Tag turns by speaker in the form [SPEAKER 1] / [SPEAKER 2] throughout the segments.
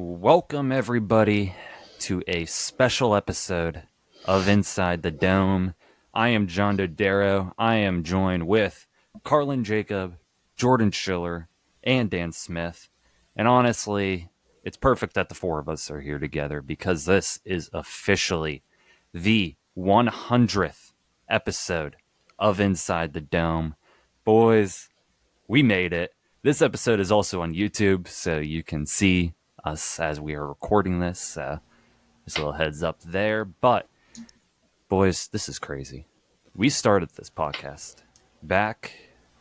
[SPEAKER 1] Welcome, everybody, to a special episode of Inside the Dome. I am John Dodaro. I am joined with Carlin Jacob, Jordan Schiller, and Dan Smith. And honestly, it's perfect that the four of us are here together because this is officially the 100th episode of Inside the Dome. Boys, we made it. This episode is also on YouTube, so you can see us as we are recording this. Just a little heads up there. But, boys, this is crazy. We started this podcast back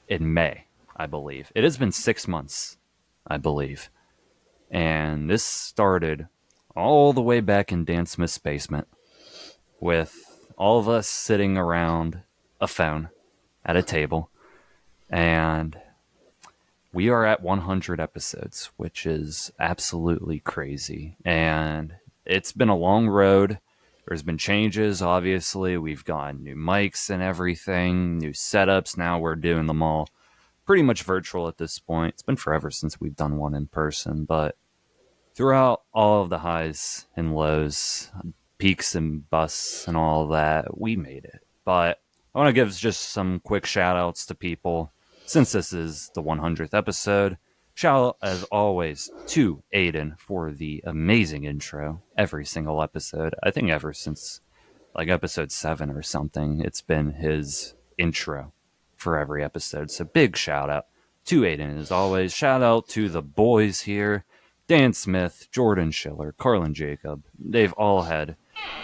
[SPEAKER 1] in May, I believe. It has been 6 months, I believe. And this started all the way back in Dan Smith's basement with all of us sitting around a phone at a table. And we are at 100 episodes, which is absolutely crazy. And it's been a long road. There's been changes, obviously. We've gotten new mics and everything, new setups. Now we're doing them all pretty much virtual at this point. It's been forever since we've done one in person. But throughout all of the highs and lows, peaks and busts and all of that, we made it. But I want to give just some quick shout outs to people. Since this is the 100th episode, shout out as always to Aiden for the amazing intro every single episode. I think ever since like episode 7 or something, it's been his intro for every episode. So big shout out to Aiden as always. Shout out to the boys here, Dan Smith, Jordan Schiller, Carlin Jacob. They've all had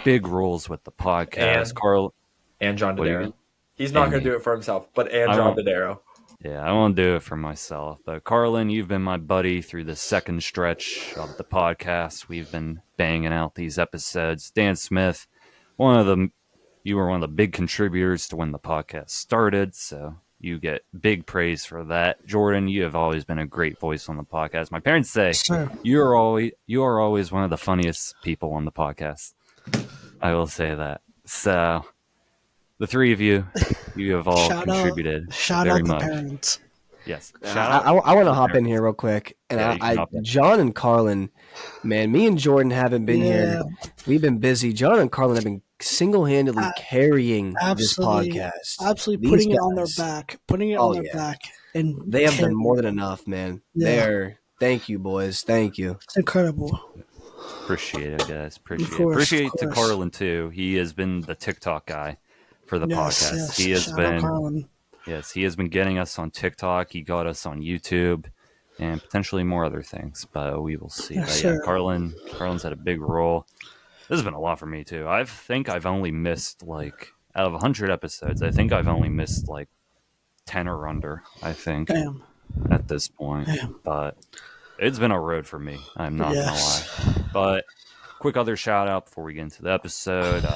[SPEAKER 1] big roles with the podcast.
[SPEAKER 2] And John Dodaro. He's not going to do it for himself, but John Dodaro.
[SPEAKER 1] Yeah, I won't do it for myself. But Carlin, you've been my buddy through the second stretch of the podcast. We've been banging out these episodes. Dan Smith, you were one of the big contributors to when the podcast started, so you get big praise for that. Jordan, you have always been a great voice on the podcast. My parents say you are always one of the funniest people on the podcast. I will say that. So the three of you have all contributed very much.
[SPEAKER 3] Parents.
[SPEAKER 1] Yes.
[SPEAKER 4] I want to hop in here real quick. And John and Carlin, man, me and Jordan haven't been here. We've been busy. John and Carlin have been single-handedly carrying this podcast.
[SPEAKER 3] Absolutely putting it on their back. And
[SPEAKER 4] they have done more than enough, man. Yeah. Thank you, boys. Thank you.
[SPEAKER 3] It's incredible.
[SPEAKER 1] Appreciate it, guys. Appreciate to Carlin, too. He has been the TikTok guy for the podcast.
[SPEAKER 3] Yes.
[SPEAKER 1] He has been getting us on TikTok. He got us on YouTube and potentially more other things, but we will see. Carlin's had a big role. This has been a lot for me too. I think I've only missed out of 100 episodes, I think I've only missed 10 or under, I think.
[SPEAKER 3] Damn.
[SPEAKER 1] At this point.
[SPEAKER 3] Damn.
[SPEAKER 1] But it's been a road for me. I'm not going to lie. But quick other shout out before we get into the episode.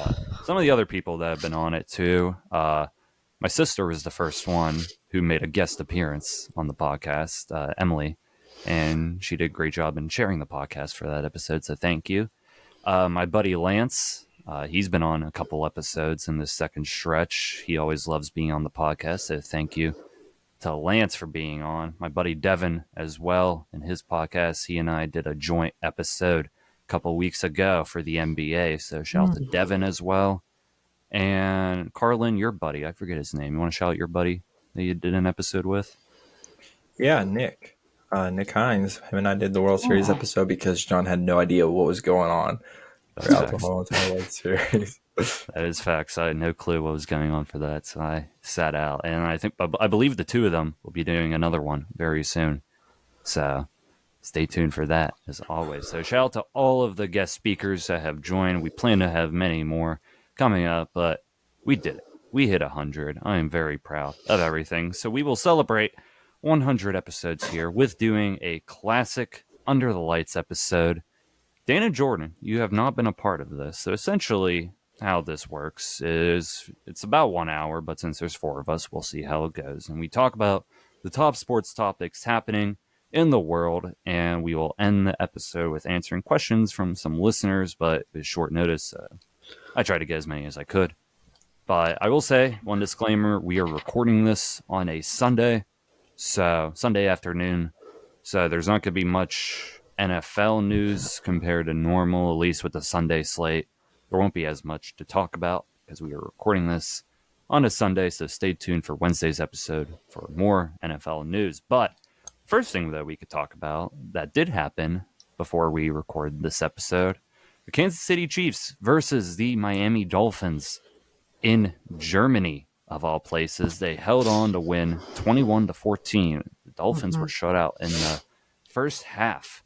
[SPEAKER 1] Some of the other people that have been on it too. My sister was the first one who made a guest appearance on the podcast, Emily, and she did a great job in sharing the podcast for that episode, so thank you. My buddy Lance, he's been on a couple episodes in this second stretch. He always loves being on the podcast, so thank you to Lance for being on. My buddy Devin as well, in his podcast, he and I did a joint episode a couple weeks ago for the NBA, so shout out to Devin as well. And Carlin, your buddy, I forget his name. You want to shout out your buddy that you did an episode with?
[SPEAKER 2] Yeah, Nick Hines. Him and I did the World Series episode because John had no idea what was going on throughout the whole entire World Series.
[SPEAKER 1] That is facts. I had no clue what was going on for that, so I sat out. And I believe the two of them will be doing another one very soon. So stay tuned for that, as always. So shout out to all of the guest speakers that have joined. We plan to have many more coming up, but we did it. We hit 100. I am very proud of everything. So we will celebrate 100 episodes here with doing a classic Under the Lights episode. Dan and Jordan, you have not been a part of this. So essentially how this works is it's about 1 hour, but since there's 4 of us, we'll see how it goes. And we talk about the top sports topics happening in the world, and we will end the episode with answering questions from some listeners, but with short notice, I tried to get as many as I could. But I will say, one disclaimer, we are recording this on a Sunday afternoon, so there's not going to be much NFL news compared to normal, at least with the Sunday slate. There won't be as much to talk about because we are recording this on a Sunday, so stay tuned for Wednesday's episode for more NFL news. But first thing that we could talk about that did happen before we record this episode, the Kansas City Chiefs versus the Miami Dolphins in Germany, of all places. They held on to win 21-14. The Dolphins were shut out in the first half.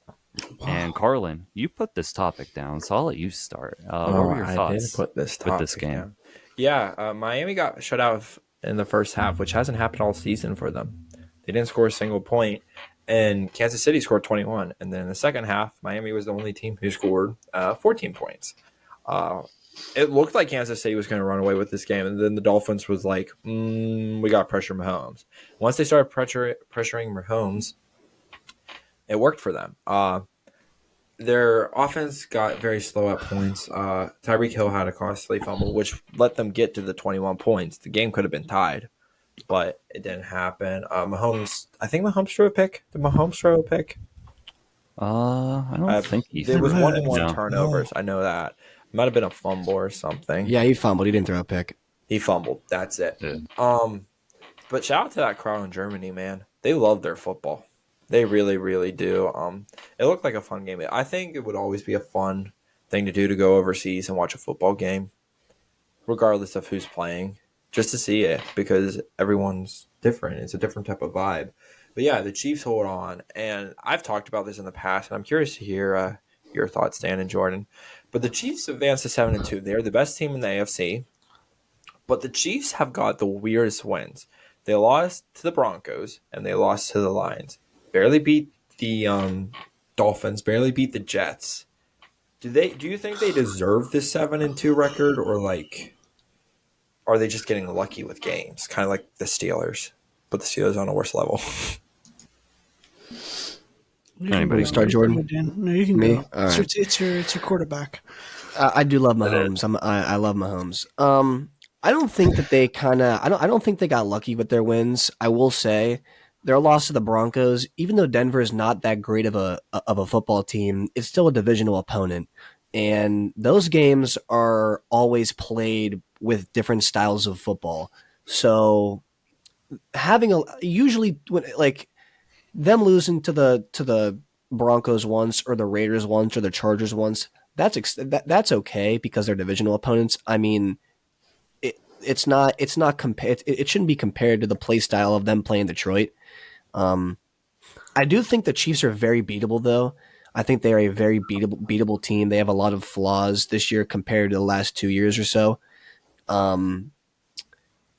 [SPEAKER 1] And Carlin, you put this topic down, so I'll let you start. What were your thoughts
[SPEAKER 2] I did put this topic
[SPEAKER 1] with this game?
[SPEAKER 2] down. Yeah, Miami got shut out in the first half, which hasn't happened all season for them. They didn't score a single point, and Kansas City scored 21. And then in the second half, Miami was the only team who scored 14 points. It looked like Kansas City was going to run away with this game, and then the Dolphins was like, we got pressure Mahomes. Once they started pressuring Mahomes, it worked for them. Their offense got very slow at points. Tyreek Hill had a costly fumble, which let them get to the 21 points. The game could have been tied, but it didn't happen. I think Mahomes threw a pick. Did Mahomes throw a pick?
[SPEAKER 1] I don't think he
[SPEAKER 2] There was 1-1
[SPEAKER 1] No.
[SPEAKER 2] turnovers. I know that. It might have been a fumble or something.
[SPEAKER 4] Yeah, he fumbled. He didn't throw a pick.
[SPEAKER 2] He fumbled. That's it.
[SPEAKER 1] Yeah.
[SPEAKER 2] But shout out to that crowd in Germany, man. They love their football. They really, really do. It looked like a fun game. I think it would always be a fun thing to do to go overseas and watch a football game, regardless of who's playing, just to see it because everyone's different. It's a different type of vibe. But yeah, the Chiefs hold on, and I've talked about this in the past, and I'm curious to hear your thoughts, Dan and Jordan. But the Chiefs advanced to 7-2. They're the best team in the AFC, but the Chiefs have got the weirdest wins. They lost to the Broncos, and they lost to the Lions. Barely beat the Dolphins, barely beat the Jets. Do you think they deserve this 7-2 record, or like are they just getting lucky with games? Kind of like the Steelers, but the Steelers on a worse level.
[SPEAKER 1] Anybody
[SPEAKER 4] start, Jordan?
[SPEAKER 3] No, you can
[SPEAKER 4] Me?
[SPEAKER 3] go.
[SPEAKER 4] All right.
[SPEAKER 3] It's your quarterback.
[SPEAKER 4] I do love Mahomes. I love Mahomes. I don't think that they I don't think they got lucky with their wins. I will say their loss to the Broncos, even though Denver is not that great of a football team, it's still a divisional opponent. And those games are always played with different styles of football. So usually like them losing to the Broncos once or the Raiders once or the Chargers once, that's okay because they're divisional opponents. I mean, it shouldn't be compared to the play style of them playing Detroit. I do think the Chiefs are very beatable, though. I think they are a very beatable team. They have a lot of flaws this year compared to the last 2 years or so.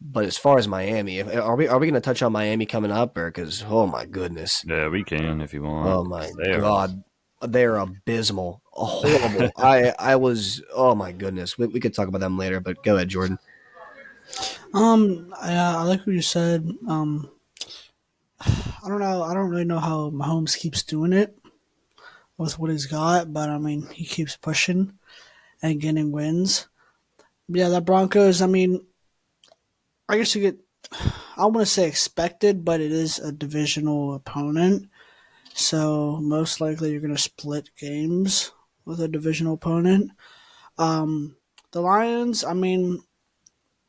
[SPEAKER 4] But as far as Miami, are we going to touch on Miami coming up, or because oh my goodness,
[SPEAKER 1] Yeah, we can if you want.
[SPEAKER 4] oh my god, they're abysmal, horrible. I was oh my goodness. We could talk about them later, but go ahead, Jordan.
[SPEAKER 3] I like what you said. I don't know. I don't really know how Mahomes keeps doing it with what he's got, but I mean, he keeps pushing and getting wins. Yeah, the Broncos. I mean, I guess you get. I want to say expected, but it is a divisional opponent, so most likely you're going to split games with a divisional opponent. The Lions. I mean,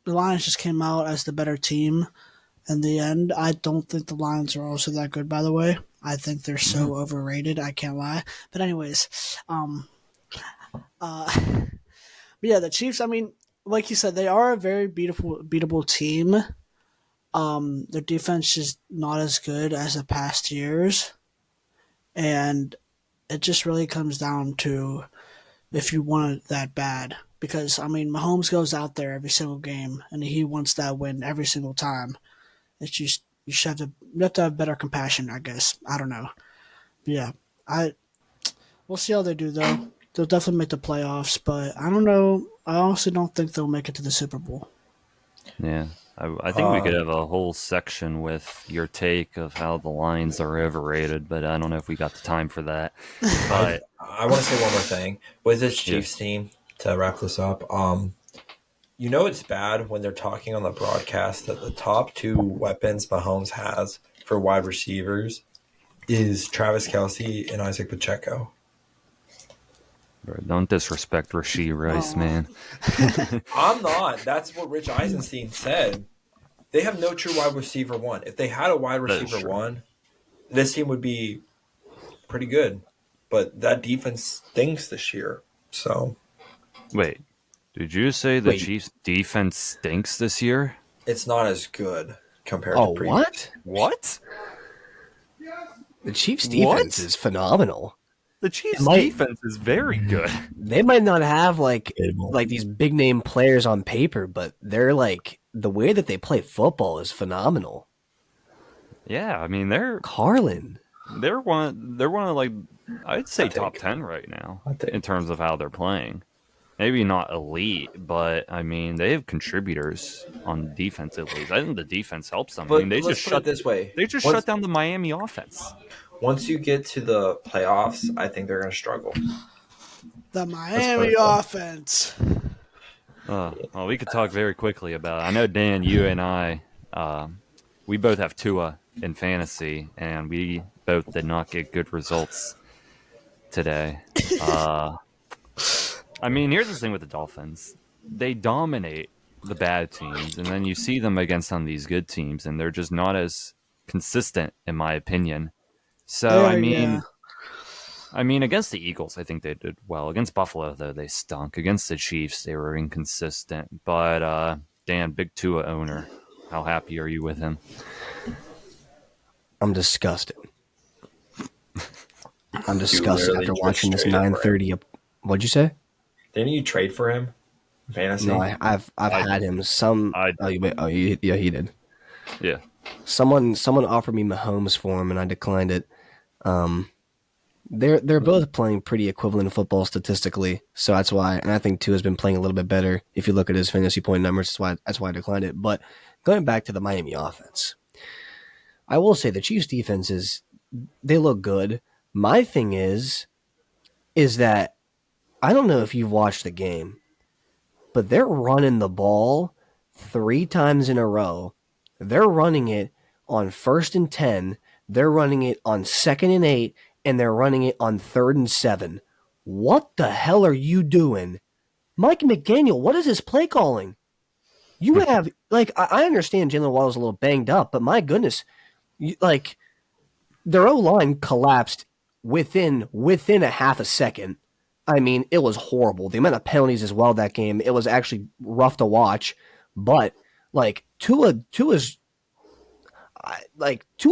[SPEAKER 3] the Lions just came out as the better team. In the end, I don't think the Lions are also that good, by the way. I think they're so overrated, I can't lie. But anyways, but yeah, the Chiefs, I mean, like you said, they are a very beatable team. Their defense is not as good as the past years. And it just really comes down to if you want it that bad. Because, I mean, Mahomes goes out there every single game, and he wants that win every single time. It's just you have to have better compassion, I guess. I don't know. But yeah, we'll see how they do though. They'll definitely make the playoffs, but I don't know. I honestly don't think they'll make it to the Super Bowl.
[SPEAKER 1] Yeah, I think we could have a whole section with your take of how the Lions are overrated, but I don't know if we got the time for that. But
[SPEAKER 2] I want to say one more thing with this Chiefs team to wrap this up. You know it's bad when they're talking on the broadcast that the top two weapons Mahomes has for wide receivers is Travis Kelce and Isaac Pacheco.
[SPEAKER 1] Bro, don't disrespect Rashee Rice, man.
[SPEAKER 2] I'm not. That's what Rich Eisenstein said. They have no true wide receiver one. If they had a wide receiver one, this team would be pretty good. But that defense stinks this year. So,
[SPEAKER 1] wait, did you say the Chiefs' defense stinks this year?
[SPEAKER 2] It's not as good compared to previous.
[SPEAKER 1] What?
[SPEAKER 4] The Chiefs' defense is phenomenal.
[SPEAKER 1] The Chiefs' defense is very good.
[SPEAKER 4] They might not have like these big name players on paper, but they're like the way that they play football is phenomenal.
[SPEAKER 1] Yeah, I mean they're
[SPEAKER 4] Carlin.
[SPEAKER 1] They're one of like I'd say top 10 right now in terms of how they're playing. Maybe not elite, but I mean they have contributors on defense at least. I think the defense helps them.
[SPEAKER 2] But
[SPEAKER 1] I mean they
[SPEAKER 2] let's
[SPEAKER 1] just
[SPEAKER 2] put it this way.
[SPEAKER 1] They just shut down the Miami offense.
[SPEAKER 2] Once you get to the playoffs, I think they're going to struggle.
[SPEAKER 3] The Miami offense.
[SPEAKER 1] Well, we could talk very quickly about it. I know, Dan, you and I, we both have Tua in fantasy, and we both did not get good results today. I mean, here's the thing with the Dolphins. They dominate the bad teams, and then you see them against some of these good teams, and they're just not as consistent, in my opinion. So, I mean, against the Eagles, I think they did well. Against Buffalo, though, they stunk. Against the Chiefs, they were inconsistent. But, Dan, big Tua owner, how happy are you with him?
[SPEAKER 4] I'm disgusted. I'm disgusted after watching this 9:30. What'd you say?
[SPEAKER 2] Didn't you trade for him? Fantasy?
[SPEAKER 4] No, I've had him. He did.
[SPEAKER 1] Yeah.
[SPEAKER 4] Someone offered me Mahomes for him, and I declined it. They're both playing pretty equivalent football statistically, so that's why. And I think Tua has been playing a little bit better. If you look at his fantasy point numbers, that's why I declined it. But going back to the Miami offense, I will say the Chiefs' defense they look good. My thing is that I don't know if you've watched the game, but they're running the ball 3 times in a row. They're running it on 1st and 10. They're running it on 2nd and 8, and they're running it on 3rd and 7. What the hell are you doing? Mike McDaniel, what is this play calling? You have, I understand Jalen Waddle's a little banged up, but my goodness, their O-line collapsed within a half a second. I mean, it was horrible. The amount of penalties as well that game, it was actually rough to watch, but Tua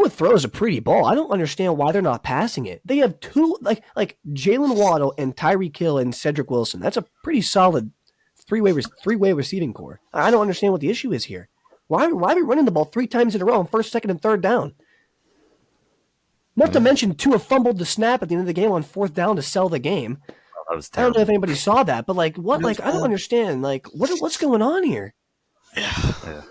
[SPEAKER 4] throws a pretty ball. I don't understand why they're not passing it. They have two Jalen Waddle and Tyreek Hill and Cedric Wilson. That's a pretty solid three-way receiving core. I don't understand what the issue is here. Why are we running the ball 3 times in a row on 1st, 2nd, and 3rd down? Not to mention Tua fumbled the snap at the end of the game on 4th down to sell the game.
[SPEAKER 1] That was
[SPEAKER 4] terrible. I don't know if anybody saw that, but what? I don't understand. What's going on here?
[SPEAKER 1] Yeah.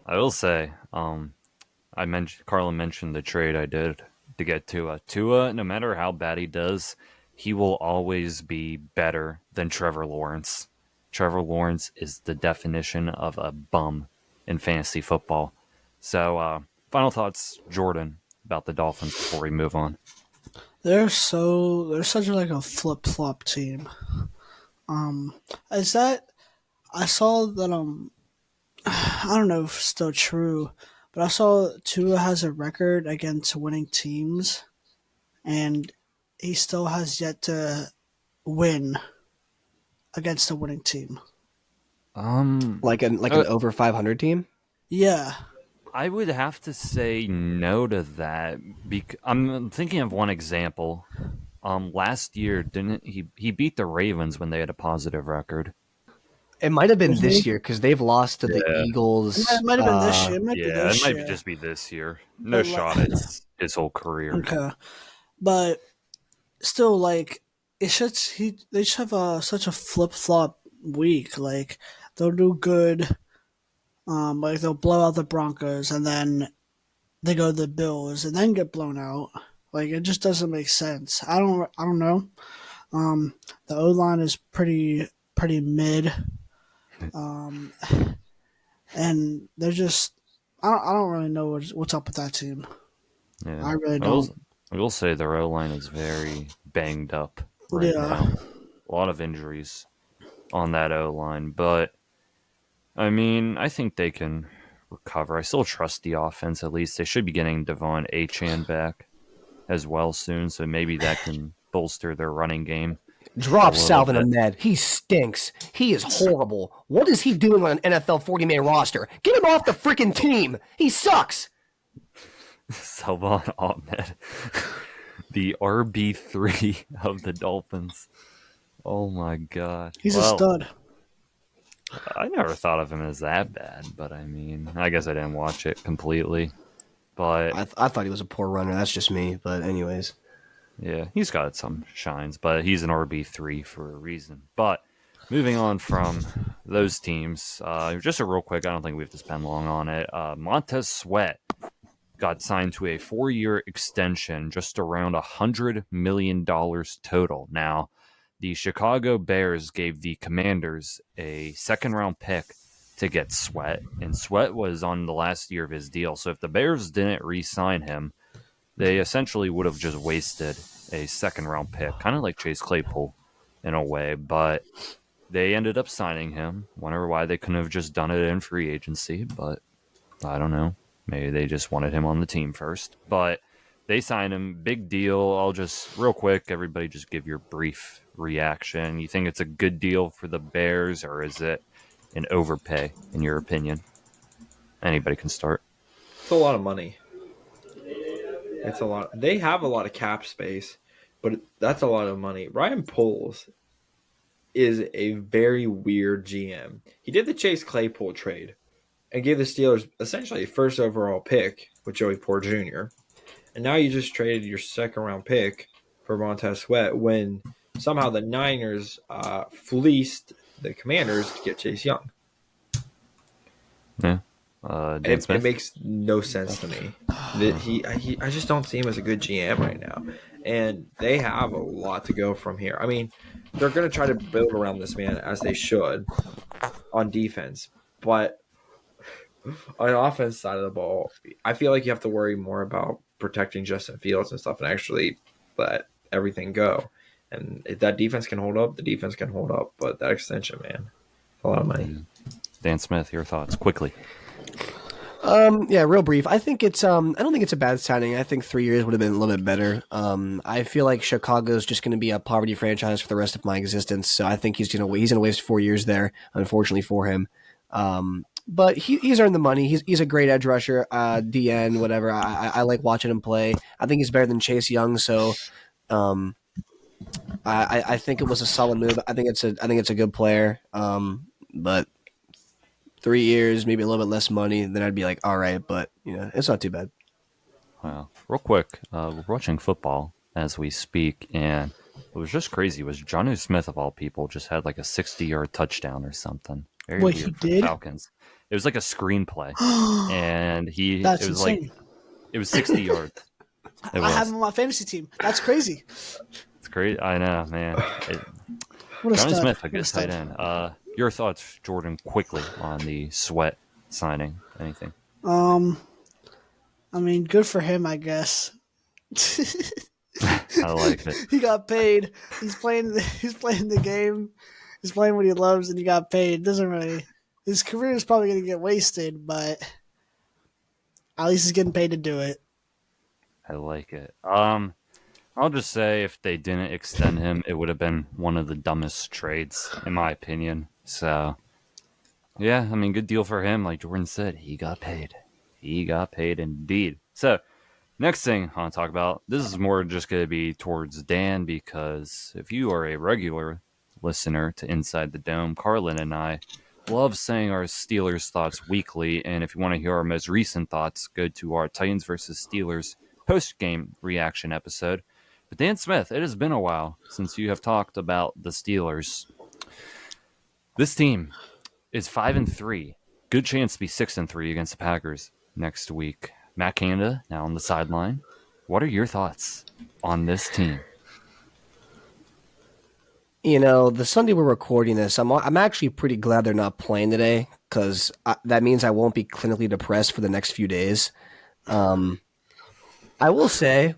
[SPEAKER 1] I will say, Carlin mentioned the trade I did to get Tua. Tua, no matter how bad he does, he will always be better than Trevor Lawrence. Trevor Lawrence is the definition of a bum in fantasy football. So, final thoughts, Jordan, about the Dolphins before we move on.
[SPEAKER 3] They're such a flip-flop team. I saw that I don't know if it's still true, but I saw Tua has a record against winning teams, and he still has yet to win against a winning team.
[SPEAKER 4] Like an over 500 team?
[SPEAKER 3] Yeah.
[SPEAKER 1] I would have to say no to that. I'm thinking of one example. Last year, didn't he beat the Ravens when they had a positive record?
[SPEAKER 4] It might have been this year because they've lost to the Eagles.
[SPEAKER 3] It might have been this year.
[SPEAKER 1] It might just be this year. No shot. It's his whole career.
[SPEAKER 3] Okay, but still, they just have such a flip flop week. They'll do good. They'll blow out the Broncos and then they go to the Bills and then get blown out. It just doesn't make sense. I don't know. The O-line is pretty mid. And they're just I don't really know what's up with that team.
[SPEAKER 1] Yeah.
[SPEAKER 3] I really don't.
[SPEAKER 1] I I will say their O-line is very banged up right now. A lot of injuries on that O-line, but I mean, I think they can recover. I still trust the offense. At least they should be getting Devon Achane back as well soon, so maybe that can bolster their running game.
[SPEAKER 4] Drop Salvin Ahmed. He stinks. He is horrible. What is he doing on an NFL 40-man roster? Get him off the freaking team. He sucks.
[SPEAKER 1] Salvin Ahmed, the RB3 of the Dolphins. Oh my God.
[SPEAKER 3] He's a stud.
[SPEAKER 1] I never thought of him as that bad, but I mean, I guess I didn't watch it completely. But
[SPEAKER 4] I thought he was a poor runner. That's just me. But anyways.
[SPEAKER 1] Yeah, he's got some shines, but he's an RB3 for a reason. But moving on from those teams, just a real quick, I don't think we have to spend long on it. Montez Sweat got signed to a 4-year extension, just around $100 million total. Now, the Chicago Bears gave the Commanders a second-round pick to get Sweat, and Sweat was on the last year of his deal. So if the Bears didn't re-sign him, they essentially would have just wasted a second-round pick, kind of like Chase Claypool in a way, but they ended up signing him. Wonder why they couldn't have just done it in free agency, but I don't know. Maybe they just wanted him on the team first, but they signed him. Big deal. I'll just, real quick, everybody just give your brief reaction. You think it's a good deal for the Bears, or is it an overpay, in your opinion? Anybody can start.
[SPEAKER 2] It's a lot of money. It's a lot. They have a lot of cap space, but that's a lot of money. Ryan Poles is a very weird GM. He did the Chase Claypool trade and gave the Steelers essentially a first overall pick with Joey Porter Jr. And now you just traded your second round pick for Montez Sweat when somehow the Niners fleeced the Commanders to get Chase Young.
[SPEAKER 1] Yeah.
[SPEAKER 2] It makes no sense to me. I just don't see him as a good GM right now. And they have a lot to go from here. I mean, they're going to try to build around this man as they should on defense. But on the offense side of the ball, I feel like you have to worry more about protecting Justin Fields and stuff and actually let everything go. And if that defense can hold up, the defense can hold up. But that extension, man, a lot of money.
[SPEAKER 1] Dan Smith, your thoughts quickly.
[SPEAKER 4] Yeah, real brief. I think it's I don't think it's a bad signing. I think 3 years would have been a little bit better. I feel like Chicago's just going to be a poverty franchise for the rest of my existence. So I think he's going to waste 4 years there, unfortunately for him. But he's earned the money. He's a great edge rusher, DN, whatever. I like watching him play. I think he's better than Chase Young. So I think it was a solid move. I think it's a good player. But 3 years, maybe a little bit less money, then I'd be like, all right, but it's not too bad.
[SPEAKER 1] Wow. Real quick, we're watching football as we speak, and what was just crazy was Jonnu Smith, of all people, just had like a 60-yard touchdown or something. Very
[SPEAKER 3] Wait,
[SPEAKER 1] weird
[SPEAKER 3] he
[SPEAKER 1] for
[SPEAKER 3] did?
[SPEAKER 1] Falcons. It was like a screenplay, and
[SPEAKER 3] That's insane.
[SPEAKER 1] It was 60 yards.
[SPEAKER 3] I have him on my fantasy team. That's crazy.
[SPEAKER 1] It's great. I know, man. Jonnu Smith, a good tight end. Your thoughts, Jordan, quickly on the Sweat signing? Anything?
[SPEAKER 3] I mean, good for him, I guess.
[SPEAKER 1] I like it.
[SPEAKER 3] He got paid. He's playing the game. He's playing what he loves, and he got paid. His career is probably going to get wasted, but at least he's getting paid to do it.
[SPEAKER 1] I like it. I'll just say if they didn't extend him, it would have been one of the dumbest trades, in my opinion. So, yeah, I mean, good deal for him. Like Jordan said, he got paid. He got paid indeed. So, next thing I want to talk about, this is more just going to be towards Dan, because if you are a regular listener to Inside the Dome, Carlin and I love saying our Steelers thoughts weekly. And if you want to hear our most recent thoughts, go to our Titans versus Steelers post-game reaction episode. But Dan Smith, it has been a while since you have talked about the Steelers. This team is 5-3. Good chance to be 6-3 against the Packers next week. Matt Canada now on the sideline. What are your thoughts on this team?
[SPEAKER 4] The Sunday we're recording this, I'm actually pretty glad they're not playing today, because that means I won't be clinically depressed for the next few days. I will say,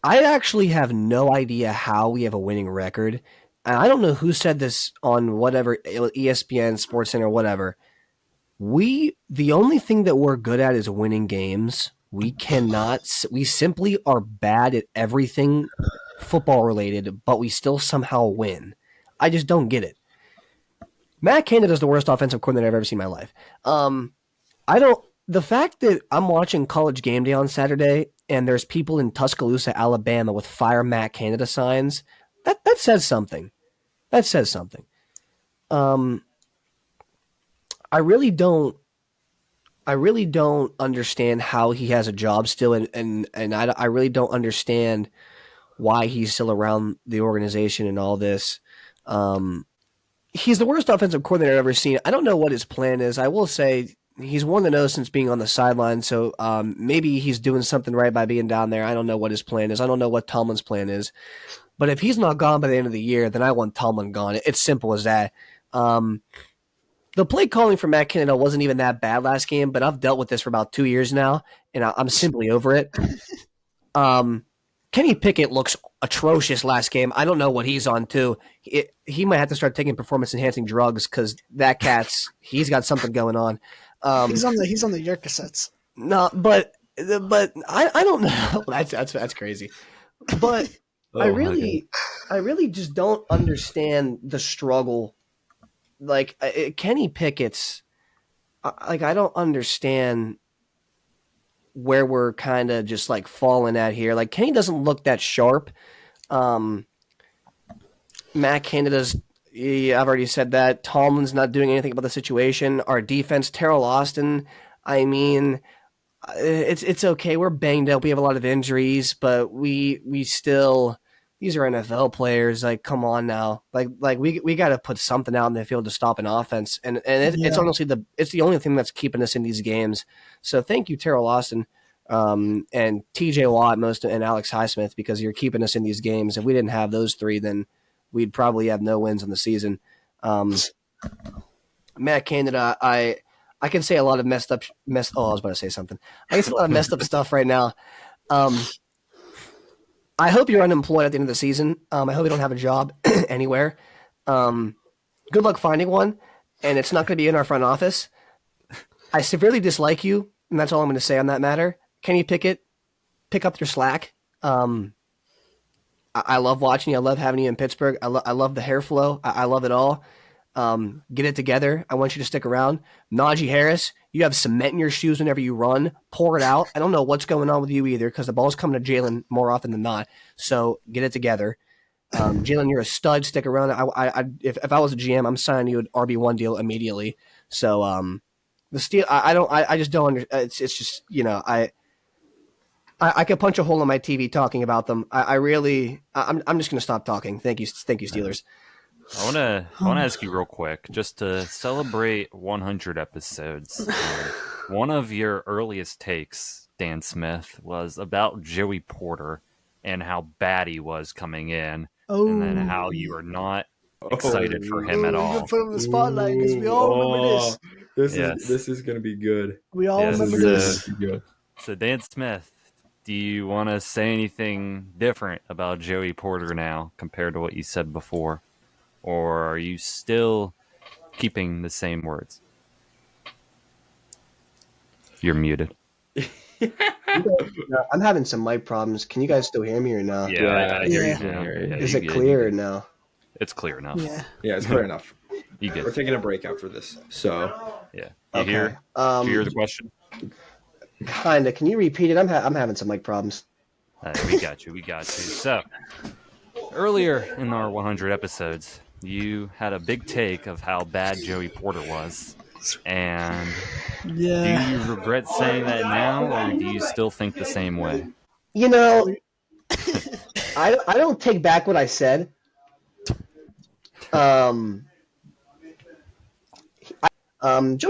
[SPEAKER 4] I actually have no idea how we have a winning record. And I don't know who said this on whatever, ESPN, SportsCenter, whatever. The only thing that we're good at is winning games. We simply are bad at everything football related, but we still somehow win. I just don't get it. Matt Canada is the worst offensive coordinator I've ever seen in my life. The fact that I'm watching College Game Day on Saturday and there's people in Tuscaloosa, Alabama with Fire Matt Canada signs, that says something. That says something. I really don't understand how he has a job still, and I really don't understand why he's still around the organization and all this. He's the worst offensive coordinator I've ever seen. I don't know what his plan is. I will say he's 1-0 since being on the sideline, so maybe he's doing something right by being down there. I don't know what his plan is. I don't know what Tomlin's plan is. But if he's not gone by the end of the year, then I want Tomlin gone. It's simple as that. The play calling for Matt Canada wasn't even that bad last game, but I've dealt with this for about 2 years now, and I'm simply over it. Kenny Pickett looks atrocious last game. I don't know what he's on too. He might have to start taking performance-enhancing drugs because that he's got something going on.
[SPEAKER 3] He's on the Yerkasets.
[SPEAKER 4] No, but I don't know. That's crazy. But I really just don't understand the struggle. Like Kenny Pickett's, I don't understand where we're kind of just like falling at here. Like Kenny doesn't look that sharp. Matt Canada's, I've already said that. Tomlin's not doing anything about the situation. Our defense, Terrell Austin, I mean, it's okay. We're banged up. We have a lot of injuries, but we still, these are NFL players. Like, come on now. Like we got to put something out in the field to stop an offense. And it's honestly it's the only thing that's keeping us in these games. So thank you, Terrell Austin, and TJ Watt and Alex Highsmith, because you're keeping us in these games. If we didn't have those three, then we'd probably have no wins in the season. Matt Canada, I can say a lot of I was about to say something. I can say a lot of messed up stuff right now. I hope you're unemployed at the end of the season. I hope you don't have a job anywhere. Good luck finding one, and it's not going to be in our front office. I severely dislike you, and that's all I'm going to say on that matter. Kenny Pickett, pick up your slack. I love watching you. I love having you in Pittsburgh. I love the hair flow. I love it all. Get it together. I want you to stick around. Najee Harris, you have cement in your shoes whenever you run. Pour it out. I don't know what's going on with you either because the ball's coming to Jalen more often than not. So get it together. Jalen, you're a stud. Stick around. If I was a GM, I'm signing you an RB1 deal immediately. So the steal, I just don't understand. It's just, you know, I could punch a hole in my TV talking about them. I'm just going to stop talking. Thank you, Steelers.
[SPEAKER 1] I want to ask you real quick, just to celebrate 100 episodes. One of your earliest takes, Dan Smith, was about Joey Porter and how bad he was coming in, and then how you were not excited for him at all.
[SPEAKER 3] You put him in the spotlight because we all remember this.
[SPEAKER 2] This is going to be good.
[SPEAKER 3] We all remember this.
[SPEAKER 1] So Dan Smith, do you want to say anything different about Joey Porter now compared to what you said before? Or are you still keeping the same words? You're muted.
[SPEAKER 4] I'm having some mic problems. Can you guys still hear me or no?
[SPEAKER 1] Yeah, I hear you now. Yeah,
[SPEAKER 4] is it clear or no?
[SPEAKER 1] It's clear enough.
[SPEAKER 2] Yeah, it's clear enough.
[SPEAKER 1] You good?
[SPEAKER 2] We're taking a break after this. So
[SPEAKER 1] yeah,
[SPEAKER 4] okay.
[SPEAKER 1] Do you hear the question?
[SPEAKER 4] Kinda. Can you repeat it? I'm having some mic problems.
[SPEAKER 1] We got you. So earlier in our 100 episodes, you had a big take of how bad Joey Porter was. And do you regret saying that now, or do you still think the same way?
[SPEAKER 4] You know, I don't take back what I said. Joey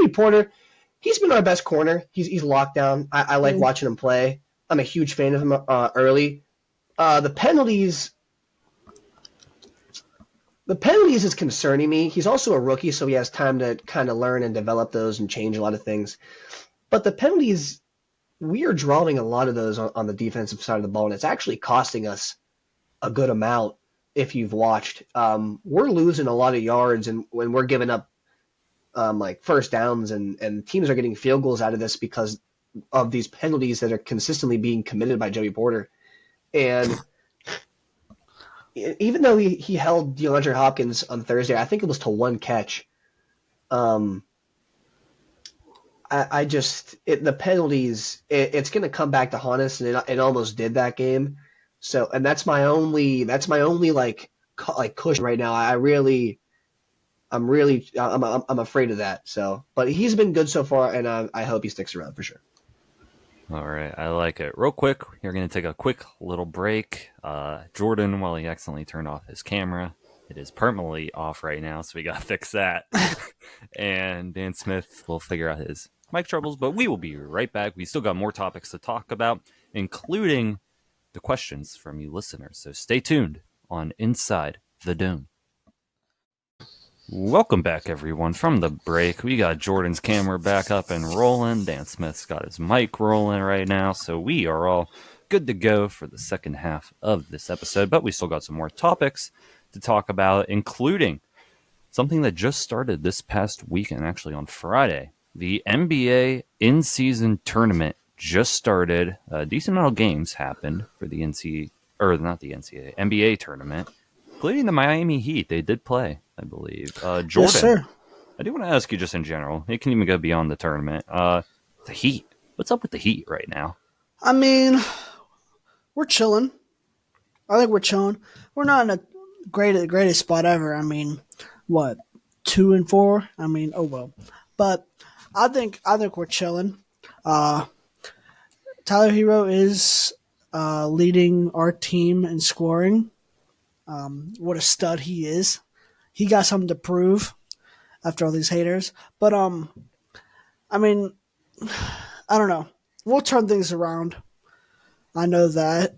[SPEAKER 4] Porter, he's been our best corner. He's locked down. I like watching him play. I'm a huge fan of him early. The penalties is concerning me. He's also a rookie, so he has time to kind of learn and develop those and change a lot of things. But the penalties we are drawing a lot of those on the defensive side of the ball, and it's actually costing us a good amount. If you've watched, we're losing a lot of yards, and when we're giving up like first downs, and teams are getting field goals out of this because of these penalties that are consistently being committed by Joey Porter. And even though he held DeAndre Hopkins on Thursday, I think it was to one catch. The penalties, it's going to come back to haunt us, and it almost did that game. So, and that's my only like cushion right now. I'm afraid of that. So, but he's been good so far, and I hope he sticks around for sure.
[SPEAKER 1] All right, I like it. Real quick, you're going to take a quick little break. Jordan, while he accidentally turned off his camera, it is permanently off right now, so we got to fix that. And Dan Smith will figure out his mic troubles, but we will be right back. We still got more topics to talk about, including the questions from you listeners. So stay tuned on Inside the Dome. Welcome back, everyone, from the break. We got Jordan's camera back up and rolling. Dan Smith's got his mic rolling right now, so we are all good to go for the second half of this episode, but we still got some more topics to talk about, including something that just started this past weekend, actually on Friday. The NBA in-season tournament just started. A decent amount of games happened for the NBA tournament, including the Miami Heat. They did play, I believe. Jordan,
[SPEAKER 3] yes, sir.
[SPEAKER 1] I do want to ask you just in general. It can even go beyond the tournament. The Heat. What's up with the Heat right now?
[SPEAKER 3] I mean, we're chilling. I think we're chilling. We're not in a greatest spot ever. I mean, what, 2-4? I mean, oh well. But I think we're chilling. Tyler Hero is leading our team in scoring. What a stud he is. He got something to prove after all these haters. But I mean, I don't know. We'll turn things around. I know that.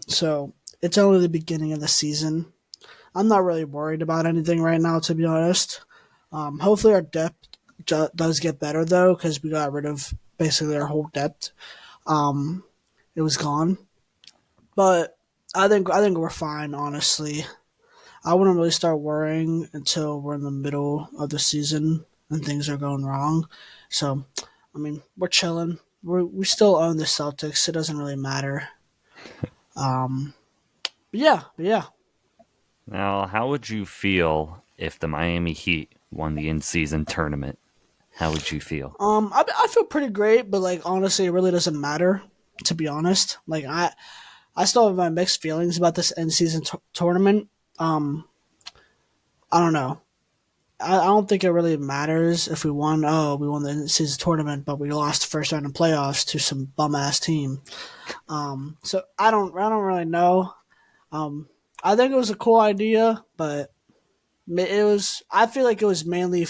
[SPEAKER 3] So it's only the beginning of the season. I'm not really worried about anything right now, to be honest. Hopefully our depth does get better, though, because we got rid of basically our whole depth. It was gone. But I think we're fine, honestly. I wouldn't really start worrying until we're in the middle of the season and things are going wrong. So, I mean, we're chilling. We still own the Celtics. It doesn't really matter. Yeah.
[SPEAKER 1] Now, how would you feel if the Miami Heat won the in-season tournament? How would you feel?
[SPEAKER 3] I feel pretty great, but like honestly, it really doesn't matter. To be honest, like I still have my mixed feelings about this in-season tournament. I don't know. I don't think it really matters if we won. Oh, we won the in-season tournament, but we lost the first round of playoffs to some bum-ass team. So I don't really know. I think it was a cool idea, but I feel like it was mainly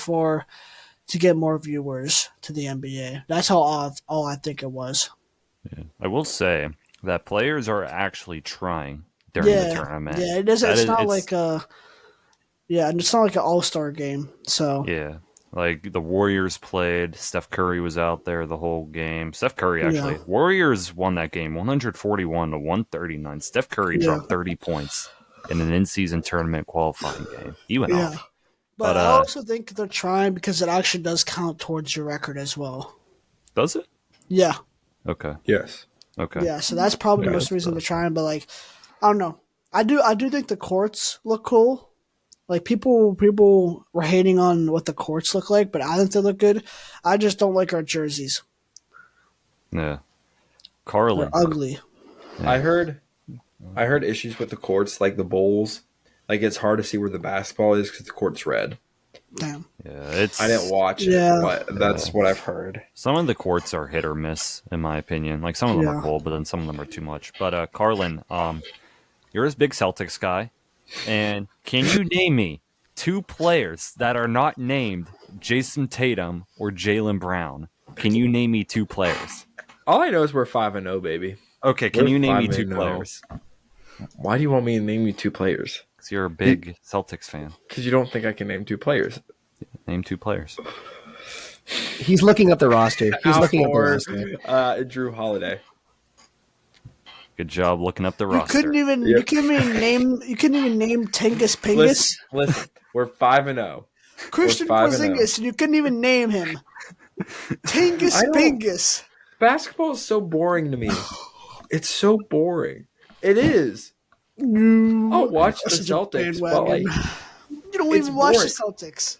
[SPEAKER 3] to get more viewers to the NBA. That's all I think it was.
[SPEAKER 1] Yeah. I will say that players are actually trying during the tournament.
[SPEAKER 3] Yeah, it's not like an all-star game. So
[SPEAKER 1] yeah, like the Warriors played. Steph Curry was out there the whole game. Steph Curry actually. Yeah. Warriors won that game 141-139. Steph Curry dropped 30 points in an in-season tournament qualifying game. He went off.
[SPEAKER 3] But I also think they're trying because it actually does count towards your record as well.
[SPEAKER 1] Does it?
[SPEAKER 3] Yeah.
[SPEAKER 1] Okay.
[SPEAKER 2] Yes.
[SPEAKER 1] Okay.
[SPEAKER 3] Yeah, so that's probably the most reason they're trying. But like, I don't know. I do think the courts look cool. Like people were hating on what the courts look like, but I think they look good. I just don't like our jerseys.
[SPEAKER 1] Yeah. Carlin.
[SPEAKER 3] They're ugly.
[SPEAKER 2] Yeah. I heard issues with the courts, like the bowls. Like it's hard to see where the basketball is because the court's red.
[SPEAKER 3] Damn.
[SPEAKER 1] Yeah,
[SPEAKER 2] I didn't watch it, but that's what I've heard.
[SPEAKER 1] Some of the courts are hit or miss, in my opinion. Like some of them are cool, but then some of them are too much. But Carlin, you're a big Celtics guy, and can you name me 2 players that are not named Jason Tatum or Jaylen Brown? Can you name me 2 players?
[SPEAKER 2] All I know is we're 5-0, baby.
[SPEAKER 1] Okay, can you name me 2 players?
[SPEAKER 2] Why do you want me to name you 2 players?
[SPEAKER 1] Because you're a big Celtics fan.
[SPEAKER 2] Because you don't think I can name 2 players.
[SPEAKER 1] Name 2 players.
[SPEAKER 4] He's looking up the roster. He's looking up the roster.
[SPEAKER 2] Drew Holiday.
[SPEAKER 1] Good job looking up the roster.
[SPEAKER 3] You couldn't even name Tingus Pingus.
[SPEAKER 2] Listen, we're 5-0.
[SPEAKER 3] Christian Porzingis, and you couldn't even name him. Tingus Pingus.
[SPEAKER 2] Basketball is so boring to me. It's so boring. It is. I'll watch the Celtics, but like,
[SPEAKER 3] you don't even watch the Celtics.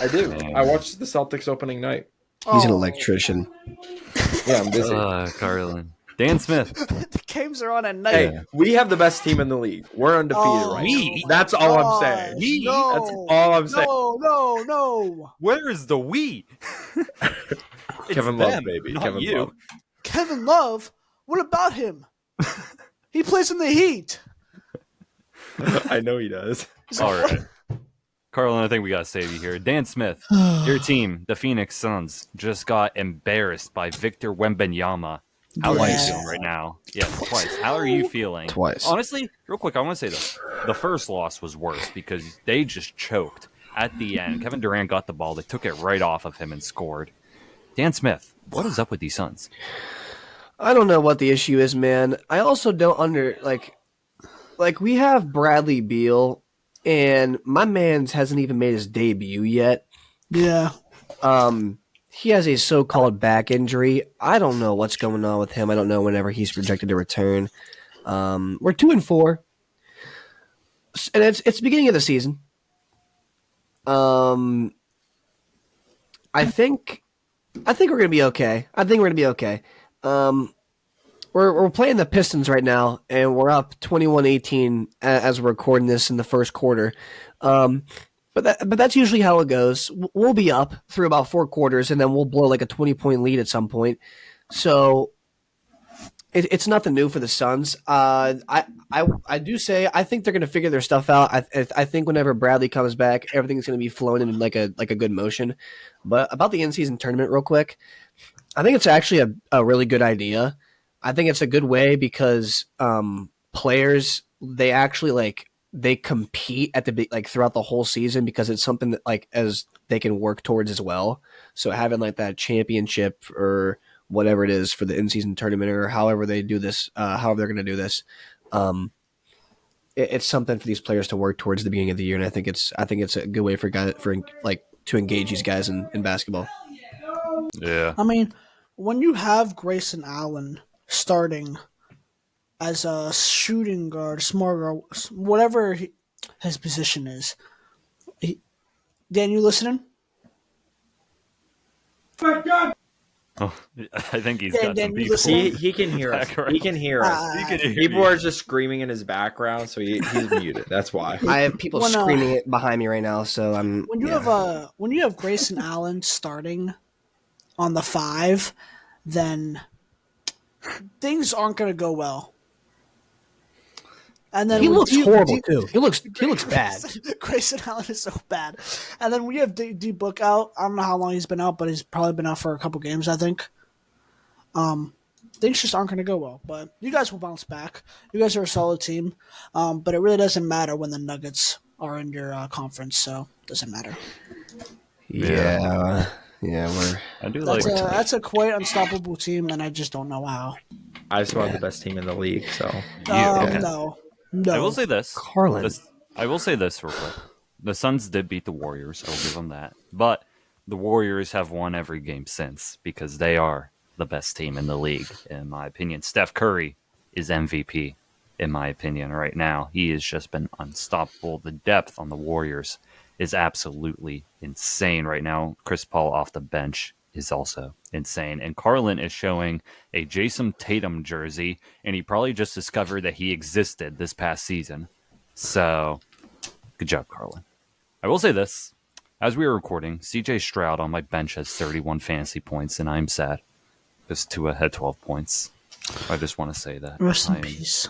[SPEAKER 2] I do. I watched the Celtics opening night.
[SPEAKER 4] He's an electrician.
[SPEAKER 2] Yeah, I'm busy.
[SPEAKER 1] Carlin. Dan Smith.
[SPEAKER 3] The games are on at night.
[SPEAKER 2] Hey, we have the best team in the league. We're undefeated That's all I'm saying. That's all I'm saying.
[SPEAKER 3] No.
[SPEAKER 1] Where is the we?
[SPEAKER 2] Kevin Love, baby. Kevin Love.
[SPEAKER 3] Kevin Love? What about him? He plays in the Heat.
[SPEAKER 2] I know he does.
[SPEAKER 1] All right. Carlin, I think we got to save you here. Dan Smith, your team, the Phoenix Suns, just got embarrassed by Victor Wembanyama. How are you feeling right now? Yes, twice. How are you feeling?
[SPEAKER 4] Twice.
[SPEAKER 1] Honestly, real quick, I want to say this. The first loss was worse because they just choked at the end. Kevin Durant got the ball. They took it right off of him and scored. Dan Smith, what is up with these Suns?
[SPEAKER 4] I don't know what the issue is, man. I also don't like we have Bradley Beal, and my man's hasn't even made his debut yet.
[SPEAKER 3] Yeah.
[SPEAKER 4] He has a so-called back injury. I don't know what's going on with him. I don't know whenever he's projected to return. We're 2-4, and it's the beginning of the season. I think we're gonna be okay. We're playing the Pistons right now, and we're up 21-18 as we're recording this in the first quarter. But that's usually how it goes. We'll be up through about 4 quarters, and then we'll blow like a 20-point lead at some point. So it's nothing new for the Suns. I do say I think they're going to figure their stuff out. I think whenever Bradley comes back, everything's going to be flowing in like a good motion. But about the in-season tournament, real quick, I think it's actually a really good idea. I think it's a good way because players they actually they compete at throughout the whole season because it's something that as they can work towards as well. So having that championship or whatever it is for the in-season tournament or however they do this, however they're going to do this, it's something for these players to work towards the beginning of the year. And I think it's a good way for guys to engage these guys in basketball.
[SPEAKER 1] Yeah.
[SPEAKER 3] I mean, when you have Grayson Allen starting as a shooting guard, small guard, whatever his position is. Dan, you listening?
[SPEAKER 1] Oh, I think he's got some people.
[SPEAKER 2] He can hear us. He can hear us. People are just screaming in his background, so he's muted. That's why.
[SPEAKER 4] I have people screaming it behind me right now, so I'm.
[SPEAKER 3] When you have Grayson Allen starting on the 5, then things aren't going to go well. And then
[SPEAKER 4] he looks horrible too. He looks bad.
[SPEAKER 3] Grayson Allen is so bad. And then when you have D Book out, I don't know how long he's been out, but he's probably been out for a couple games, I think. Things just aren't going to go well. But you guys will bounce back. You guys are a solid team. But it really doesn't matter when the Nuggets are in your conference, so it doesn't matter.
[SPEAKER 4] Yeah,
[SPEAKER 3] that's a quite unstoppable team, and I just don't know how.
[SPEAKER 2] I just want the best team in the league, so
[SPEAKER 3] no.
[SPEAKER 1] I will say this,
[SPEAKER 4] Carlin.
[SPEAKER 1] I will say this real quick. The Suns did beat the Warriors. I'll give them that. But the Warriors have won every game since because they are the best team in the league, in my opinion. Steph Curry is MVP, in my opinion, right now. He has just been unstoppable. The depth on the Warriors is absolutely insane right now. Chris Paul off the bench is also insane. And Carlin is showing a Jason Tatum jersey, and he probably just discovered that he existed this past season. So, good job, Carlin. I will say this. As we were recording, CJ Stroud on my bench has 31 fantasy points, and I'm sad. Just Tua had 12 points. I just want to say that.
[SPEAKER 3] Rest in peace.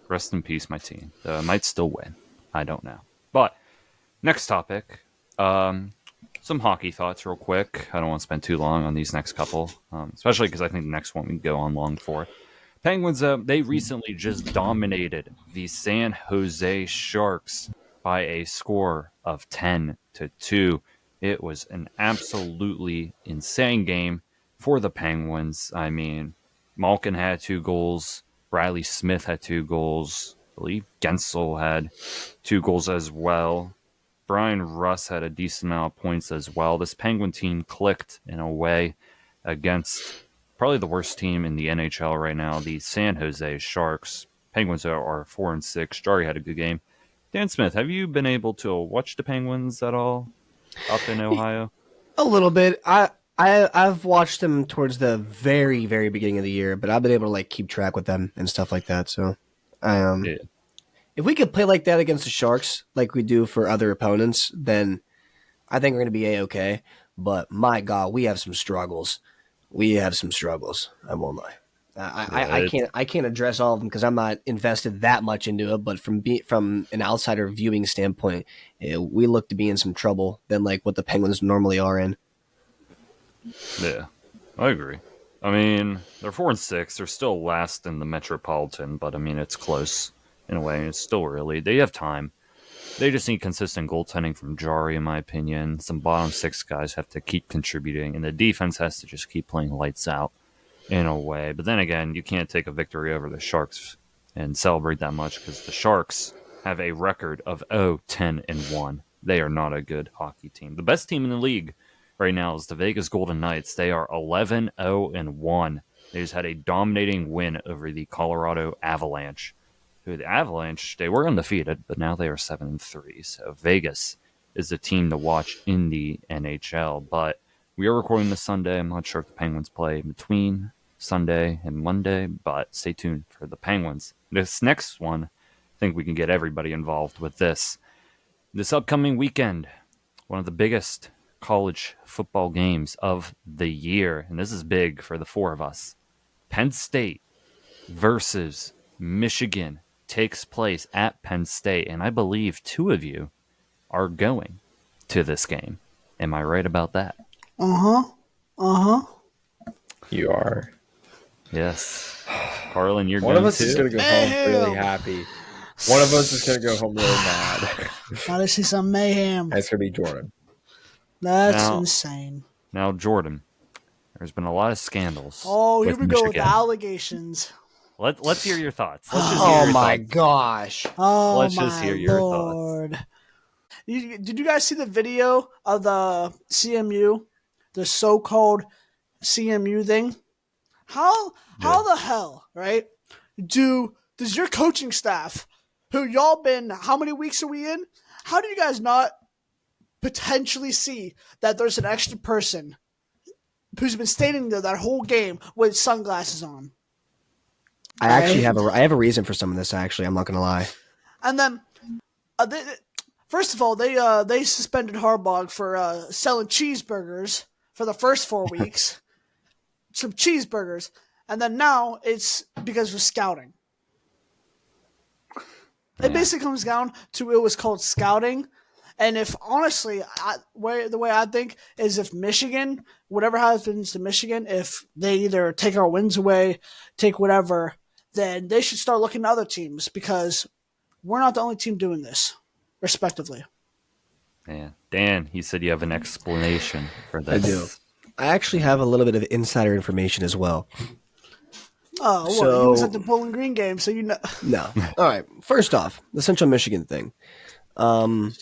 [SPEAKER 1] Rest in peace, my team. Might still win. I don't know. But, next topic. Some hockey thoughts real quick. I don't want to spend too long on these next couple, especially because I think the next one we can go on long for. Penguins, they recently just dominated the San Jose Sharks by a score of 10-2. It was an absolutely insane game for the Penguins. I mean, Malkin had 2 goals. Riley Smith had 2 goals. I believe Gensel had 2 goals as well. Brian Russ had a decent amount of points as well. This Penguin team clicked in a way against probably the worst team in the NHL right now, the San Jose Sharks. Penguins are 4-6. Jari had a good game. Dan Smith, have you been able to watch the Penguins at all up in Ohio?
[SPEAKER 4] A little bit. I've watched them towards the very, very beginning of the year, but I've been able to like keep track with them and stuff like that. So,
[SPEAKER 1] Yeah.
[SPEAKER 4] if we could play like that against the Sharks, like we do for other opponents, then I think we're going to be A-okay. But my God, we have some struggles. I won't lie. I can't address all of them because I'm not invested that much into it. But from an outsider viewing standpoint, we look to be in some trouble than like what the Penguins normally are in.
[SPEAKER 1] Yeah, I agree. I mean, they're 4-6. They're still last in the Metropolitan, but I mean, it's close in a way. It's still early. They have time. They just need consistent goaltending from Jari, in my opinion. Some bottom 6 guys have to keep contributing, and the defense has to just keep playing lights out in a way. But then again, you can't take a victory over the Sharks and celebrate that much because the Sharks have a record of 0-10-1. They are not a good hockey team. The best team in the league right now is the Vegas Golden Knights. They are 11-0-1. They just had a dominating win over the Colorado Avalanche. Who the Avalanche, they were undefeated, but now they are 7-3. So Vegas is the team to watch in the NHL. But we are recording this Sunday. I'm not sure if the Penguins play between Sunday and Monday, but stay tuned for the Penguins. This next one, I think we can get everybody involved with this. This upcoming weekend, one of the biggest college football games of the year, and this is big for the 4 of us. Penn State versus Michigan takes place at Penn State, and I believe 2 of you are going to this game. Am I right about that?
[SPEAKER 2] You are.
[SPEAKER 1] Yes. Carlin, you're
[SPEAKER 2] One
[SPEAKER 1] going
[SPEAKER 2] of us
[SPEAKER 1] too?
[SPEAKER 2] is going to go home really happy. One of us is going to go home really mad.
[SPEAKER 3] Gotta see some mayhem.
[SPEAKER 2] It's going to be Jordan.
[SPEAKER 3] That's insane.
[SPEAKER 1] Now, Jordan, there's been a lot of scandals.
[SPEAKER 3] Oh, here we go with
[SPEAKER 1] Michigan.
[SPEAKER 3] the allegations.
[SPEAKER 1] Let's hear your thoughts. Let's just
[SPEAKER 4] Oh my gosh!
[SPEAKER 3] Oh
[SPEAKER 1] Let's
[SPEAKER 3] my
[SPEAKER 1] just hear your
[SPEAKER 3] Lord. Did you guys see the video of the CMU, the so-called CMU thing? How the hell, right? Does your coaching staff, who y'all been, how many weeks are we in? How do you guys not potentially see that there's an extra person who's been standing there that whole game with sunglasses on?
[SPEAKER 4] I actually have a reason for some of this. Actually, I'm not gonna lie.
[SPEAKER 3] And then, first of all, they suspended Harbaugh for selling cheeseburgers for the first 4 weeks, some cheeseburgers, and then now it's because of scouting. Yeah. It basically comes down to it was called scouting. And if honestly, the way I think is if Michigan, whatever happens to Michigan, if they either take our wins away, take whatever, then they should start looking at other teams because we're not the only team doing this, respectively.
[SPEAKER 1] Yeah. Dan, he said you have an explanation for this.
[SPEAKER 4] I do. I actually have a little bit of insider information as well.
[SPEAKER 3] Oh, well,
[SPEAKER 4] so,
[SPEAKER 3] he was at the Bowling Green game, so you know.
[SPEAKER 4] No. All right. First off, the Central Michigan thing. I'm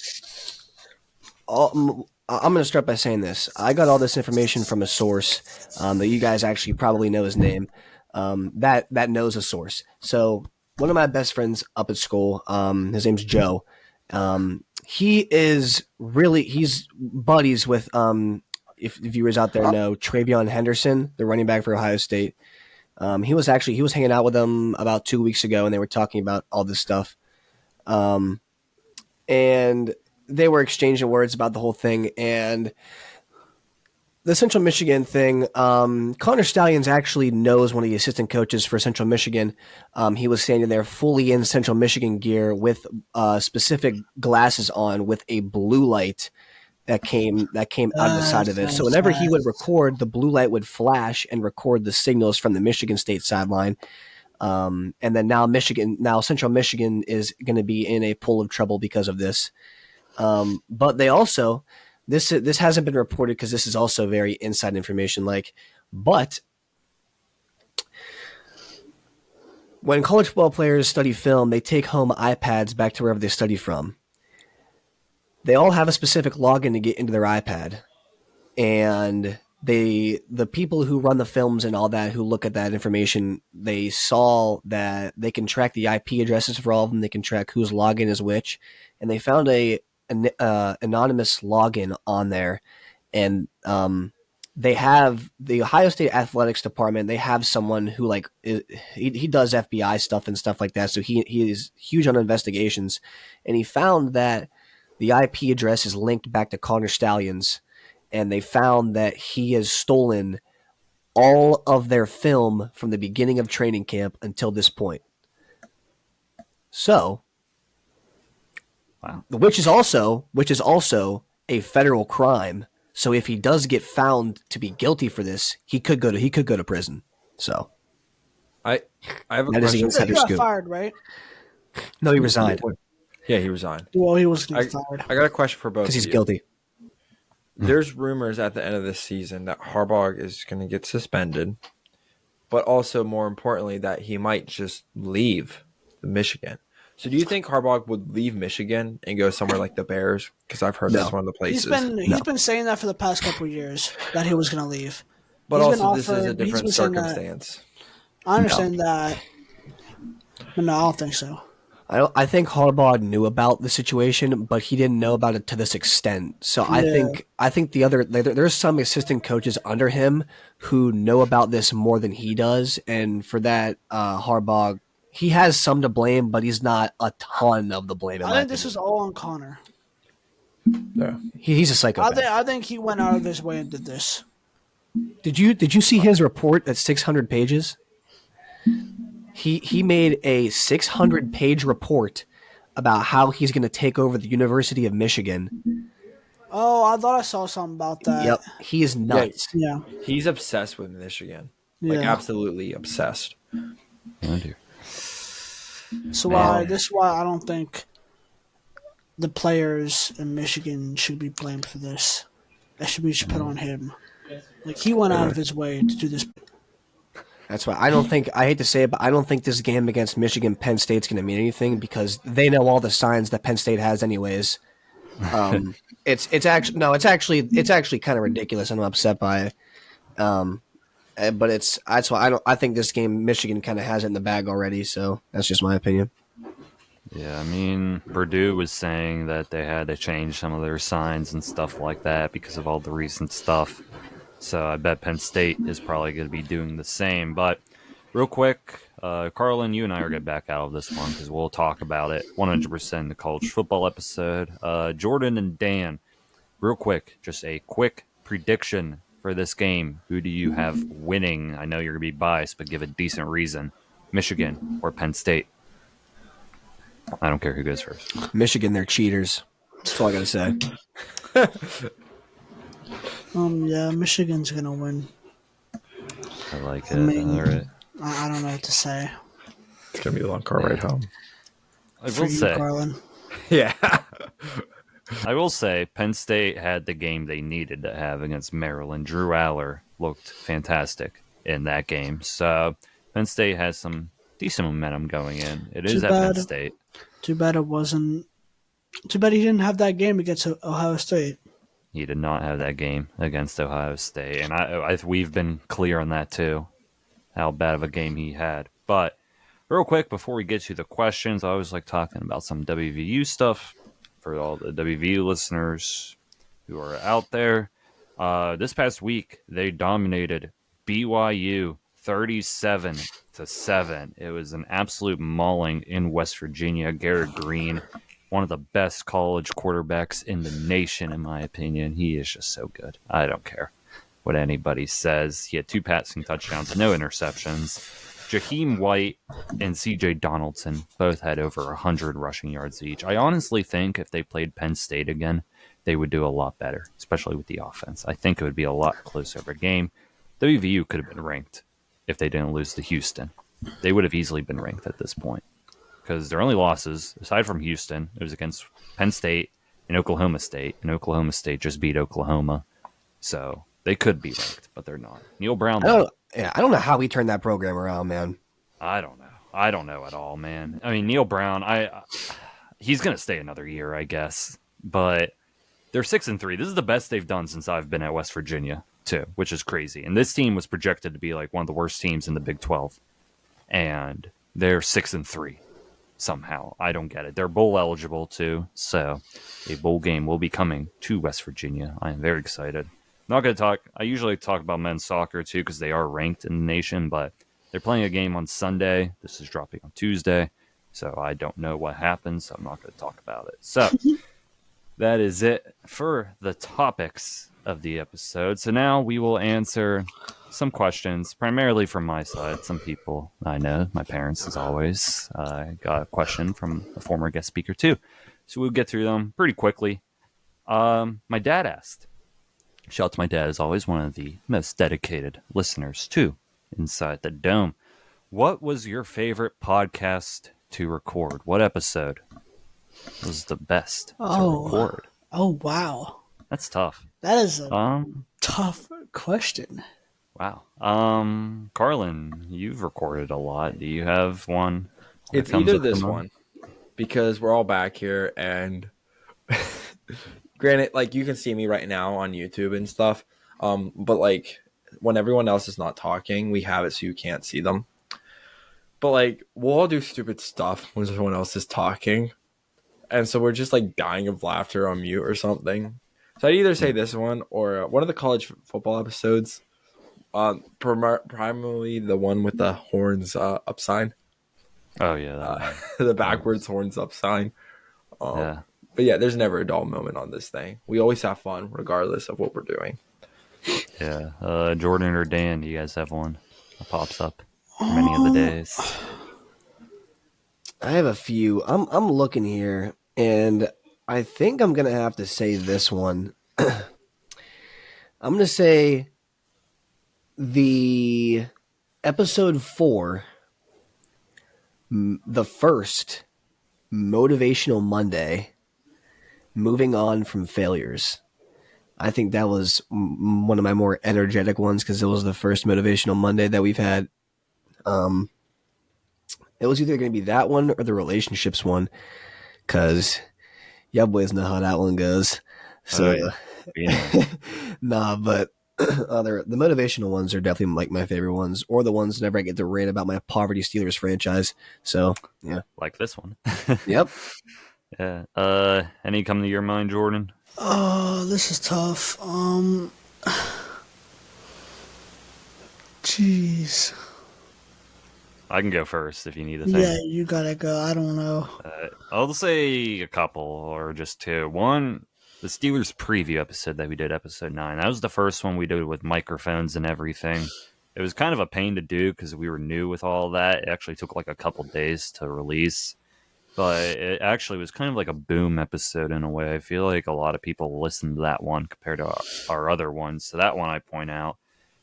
[SPEAKER 4] going to start by saying this. I got all this information from a source that you guys actually probably know his name. That knows a source. So one of my best friends up at school, his name's Joe. He's buddies with, if viewers out there know, Travion Henderson, the running back for Ohio State. He was hanging out with them about 2 weeks ago, and they were talking about all this stuff. And they were exchanging words about the whole thing. And the Central Michigan thing, Connor Stallions actually knows one of the assistant coaches for Central Michigan. He was standing there fully in Central Michigan gear with specific glasses on with a blue light that came out of the side of it. So whenever he would record, the blue light would flash and record the signals from the Michigan State sideline. And then now Central Michigan is going to be in a pool of trouble because of this. But they also this hasn't been reported because this is also very inside information. But when college football players study film, they take home iPads back to wherever they study from. They all have a specific login to get into their iPad, and the people who run the films and all that, who look at that information, they saw that they can track the IP addresses for all of them. They can track whose login is which, and they found an anonymous login on there, and they have the Ohio State athletics department. They have someone who he does FBI stuff and stuff like that. So he is huge on investigations, and he found that the IP address is linked back to Connor Stallions, and they found that he has stolen all of their film from the beginning of training camp until this point. So,
[SPEAKER 1] wow,
[SPEAKER 4] which is also a federal crime. So if he does get found to be guilty for this, he could go to prison. So
[SPEAKER 2] I have a
[SPEAKER 4] that
[SPEAKER 2] question.
[SPEAKER 3] He got fired, right?
[SPEAKER 4] No, he resigned
[SPEAKER 2] Yeah, he resigned.
[SPEAKER 3] Well, he was fired.
[SPEAKER 2] I got a question for both
[SPEAKER 4] because
[SPEAKER 2] of
[SPEAKER 4] he's
[SPEAKER 2] you.
[SPEAKER 4] guilty.
[SPEAKER 2] There's rumors at the end of this season that Harbaugh is going to get suspended, but also more importantly that he might just leave Michigan. So do you think Harbaugh would leave Michigan and go somewhere like the Bears? Because I've heard that's one of the places.
[SPEAKER 3] He's been saying that for the past couple of years, that he was going to leave.
[SPEAKER 2] But also this is a different circumstance.
[SPEAKER 3] I understand that, but no, I don't think so.
[SPEAKER 4] I think Harbaugh knew about the situation, but he didn't know about it to this extent. So I think there's some assistant coaches under him who know about this more than he does, and for that, Harbaugh, he has some to blame, but he's not a ton of the blame.
[SPEAKER 3] I think this is all on Connor.
[SPEAKER 2] Yeah,
[SPEAKER 4] he's a psychopath.
[SPEAKER 3] I think he went out of his way and did this.
[SPEAKER 4] Did you see his report that's 600 pages? He made a 600-page report about how he's going to take over the University of Michigan.
[SPEAKER 3] Oh, I thought I saw something about that.
[SPEAKER 4] Yep, he is nuts.
[SPEAKER 3] Yeah.
[SPEAKER 2] he's obsessed with Michigan, like absolutely obsessed.
[SPEAKER 1] Oh dear.
[SPEAKER 3] So this is why I don't think the players in Michigan should be blamed for this. That should be put on him. Like, he went out of his way to do this.
[SPEAKER 4] That's why I hate to say it, but I don't think this game against Michigan Penn State's going to mean anything because they know all the signs that Penn State has anyways. It's actually kind of ridiculous, and I'm upset by it. But that's why I think this game Michigan kind of has it in the bag already. So that's just my opinion.
[SPEAKER 1] Yeah, I mean, Purdue was saying that they had to change some of their signs and stuff like that because of all the recent stuff. So I bet Penn State is probably going to be doing the same. But real quick, Carlin, you and I are going to back out of this one because we'll talk about it 100% in the college football episode. Jordan and Dan, real quick, just a quick prediction for this game. Who do you have winning? I know you're going to be biased, but give a decent reason. Michigan or Penn State? I don't care who goes first.
[SPEAKER 4] Michigan, they're cheaters. That's all I got to say.
[SPEAKER 3] Yeah, Michigan's gonna win.
[SPEAKER 1] I like it.
[SPEAKER 3] I mean,
[SPEAKER 1] all right.
[SPEAKER 3] I don't know what to say.
[SPEAKER 2] It's gonna be a long car ride home.
[SPEAKER 1] I will say,
[SPEAKER 3] Carlin.
[SPEAKER 2] Yeah.
[SPEAKER 1] I will say, Penn State had the game they needed to have against Maryland. Drew Aller looked fantastic in that game, so Penn State has some decent momentum going in. It is at Penn State.
[SPEAKER 3] Too bad it wasn't. Too bad he didn't have that game against Ohio State.
[SPEAKER 1] He did not have that game against Ohio State, and we've been clear on that too, how bad of a game he had. But real quick, before we get to the questions, I always like talking about some WVU stuff for all the WVU listeners who are out there. This past week, they dominated BYU 37-7. It was an absolute mauling in West Virginia. Garrett Green, one of the best college quarterbacks in the nation, in my opinion. He is just so good. I don't care what anybody says. He had 2 passing touchdowns, no interceptions. Jaheim White and CJ Donaldson both had over 100 rushing yards each. I honestly think if they played Penn State again, they would do a lot better, especially with the offense. I think it would be a lot closer of a game. WVU could have been ranked if they didn't lose to Houston. They would have easily been ranked at this point, because their only losses, aside from Houston, it was against Penn State in Oklahoma State, and Oklahoma State just beat Oklahoma. So they could be ranked, but they're not. Neil Brown,
[SPEAKER 4] I don't know how we turned that program around, man.
[SPEAKER 1] I don't know. I don't know at all, man. I mean, Neil Brown, he's going to stay another year, I guess. But they're 6-3. This is the best they've done since I've been at West Virginia, too, which is crazy. And this team was projected to be like one of the worst teams in the Big 12. And they're 6-3 somehow. I don't get it. They're bowl eligible, too. So a bowl game will be coming to West Virginia. I am very excited. Not going to talk. I usually talk about men's soccer, too, because they are ranked in the nation. But they're playing a game on Sunday. This is dropping on Tuesday. So I don't know what happens. So I'm not going to talk about it. So that is it for the topics of the episode. So now we will answer some questions, primarily from my side. Some people I know, my parents, as always, got a question from a former guest speaker too. So we'll get through them pretty quickly. My dad asked. Shout out to my dad, as always, one of the most dedicated listeners too, Inside the Dome. What was your favorite podcast to record? What episode was the best to record?
[SPEAKER 3] Oh, wow.
[SPEAKER 1] That's tough.
[SPEAKER 3] That is a tough question.
[SPEAKER 1] Wow. Carlin, you've recorded a lot. Do you have one?
[SPEAKER 2] It's either this one, because we're all back here, and granted, like, you can see me right now on YouTube and stuff, but like when everyone else is not talking, we have it so you can't see them. But like, we'll all do stupid stuff when someone else is talking, and so we're just like dying of laughter on mute or something. So I'd either say this one or one of the college football episodes. Primarily the one with the horns up sign.
[SPEAKER 1] Oh yeah,
[SPEAKER 2] the backwards horns up sign.
[SPEAKER 1] Yeah.
[SPEAKER 2] But yeah, there's never a dull moment on this thing. We always have fun regardless of what we're doing.
[SPEAKER 1] Yeah. Jordan or Dan, do you guys have one that pops up from any of the days?
[SPEAKER 4] I have a few. I'm looking here, and I think I'm gonna have to say this one. I'm gonna say the episode 4, the first Motivational Monday, moving on from failures. I think that was one of my more energetic ones because it was the first Motivational Monday that we've had. It was either going to be that one or the relationships one, because y'all boys know how that one goes. So, nah, but the motivational ones are definitely like my favorite ones, or the ones whenever I get to rant about my poverty Steelers franchise. So, yeah.
[SPEAKER 1] Like this one.
[SPEAKER 4] Yep.
[SPEAKER 1] Yeah. Any come to your mind, Jordan?
[SPEAKER 3] Oh, this is tough. Jeez.
[SPEAKER 1] I can go first if you need a thing.
[SPEAKER 3] Yeah, you gotta go. I don't know.
[SPEAKER 1] I'll say a couple or just two. One, the Steelers preview episode that we did, episode 9. That was the first one we did with microphones and everything. It was kind of a pain to do because we were new with all that. It actually took like a couple days to release. But it actually was kind of like a boom episode in a way. I feel like a lot of people listened to that one compared to our other ones. So that one I point out.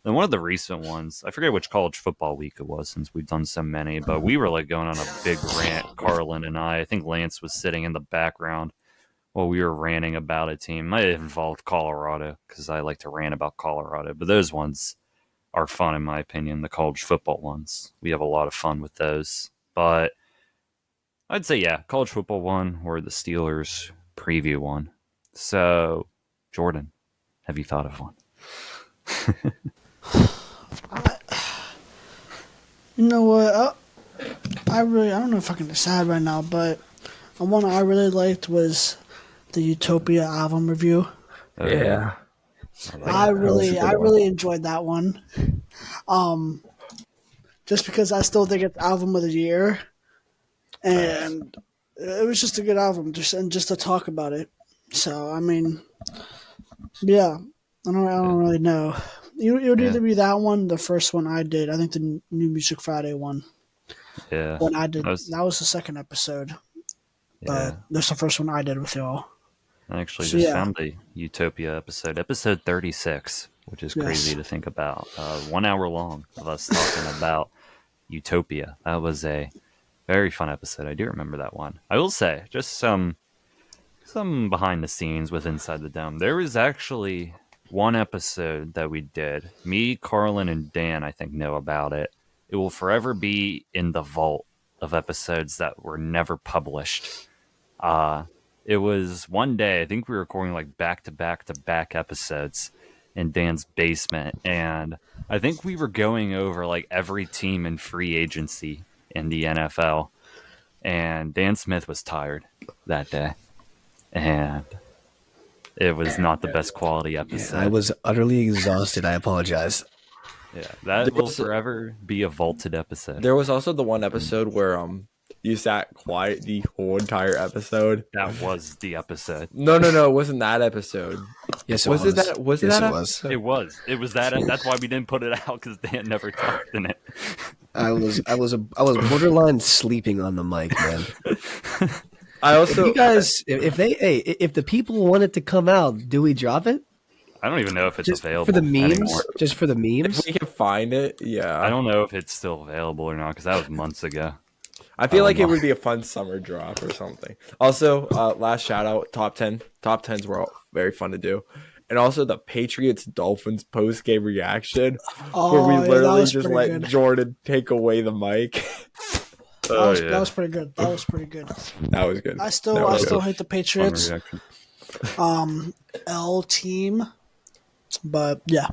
[SPEAKER 1] Then one of the recent ones, I forget which college football week it was since we've done so many, but we were like going on a big rant, Carlin and I. I think Lance was sitting in the background while we were ranting about a team. Might have involved Colorado because I like to rant about Colorado. But those ones are fun in my opinion, the college football ones. We have a lot of fun with those. But I'd say, yeah, college football one or the Steelers preview one. So, Jordan, have you thought of one?
[SPEAKER 3] You know what? I don't know if I can decide right now, but one I really liked was the Utopia album review.
[SPEAKER 2] Yeah.
[SPEAKER 3] I really enjoyed that one. Just because I still think it's album of the year, and it was just a good album, just to talk about it. So I mean, yeah, I don't really know. It would either be that one, the first one I did. I think the New Music Friday one.
[SPEAKER 1] Yeah.
[SPEAKER 3] When I did, that was the second episode.
[SPEAKER 1] Yeah.
[SPEAKER 3] But that's the first one I did with y'all.
[SPEAKER 1] I actually just found the Utopia episode 36, which is crazy to think about. 1 hour long of us talking about Utopia. That was a very fun episode. I do remember that one. I will say, just some some behind the scenes with Inside the Dome. There was actually one episode that we did. Me, Carlin, and Dan, I think, know about it. It will forever be in the vault of episodes that were never published. It was one day, I think we were recording like back-to-back episodes in Dan's basement, and I think we were going over like every team in free agency in the NFL, and Dan Smith was tired that day, and it was not the best quality episode.
[SPEAKER 4] I was utterly exhausted. I apologize.
[SPEAKER 1] Yeah, that will forever be a vaulted episode.
[SPEAKER 2] There was also the one episode where you sat quiet the whole entire episode.
[SPEAKER 1] That was the episode.
[SPEAKER 2] No, it wasn't that episode.
[SPEAKER 4] Yes, it was. It that?
[SPEAKER 2] Was it
[SPEAKER 4] yes,
[SPEAKER 2] that?
[SPEAKER 4] It was.
[SPEAKER 1] It was. It was that. That's why we didn't put it out, because Dan never talked in it.
[SPEAKER 4] I was borderline sleeping on the mic, man.
[SPEAKER 2] I also,
[SPEAKER 4] you guys, if the people want it to come out, do we drop it?
[SPEAKER 1] I don't even know if it's
[SPEAKER 4] just
[SPEAKER 1] available
[SPEAKER 4] for the memes.
[SPEAKER 1] anymore.
[SPEAKER 4] Just for the memes.
[SPEAKER 2] If we can find it, yeah.
[SPEAKER 1] I don't know if it's still available or not, because that was months ago.
[SPEAKER 2] I feel like it would be a fun summer drop or something. Also, last shout out, top 10. Top 10s were all very fun to do. And also the Patriots Dolphins post game reaction, where we literally just let good. Jordan take away the mic.
[SPEAKER 3] That was pretty good. That was pretty good.
[SPEAKER 2] That was good.
[SPEAKER 3] I still hate the Patriots. L team, but yeah.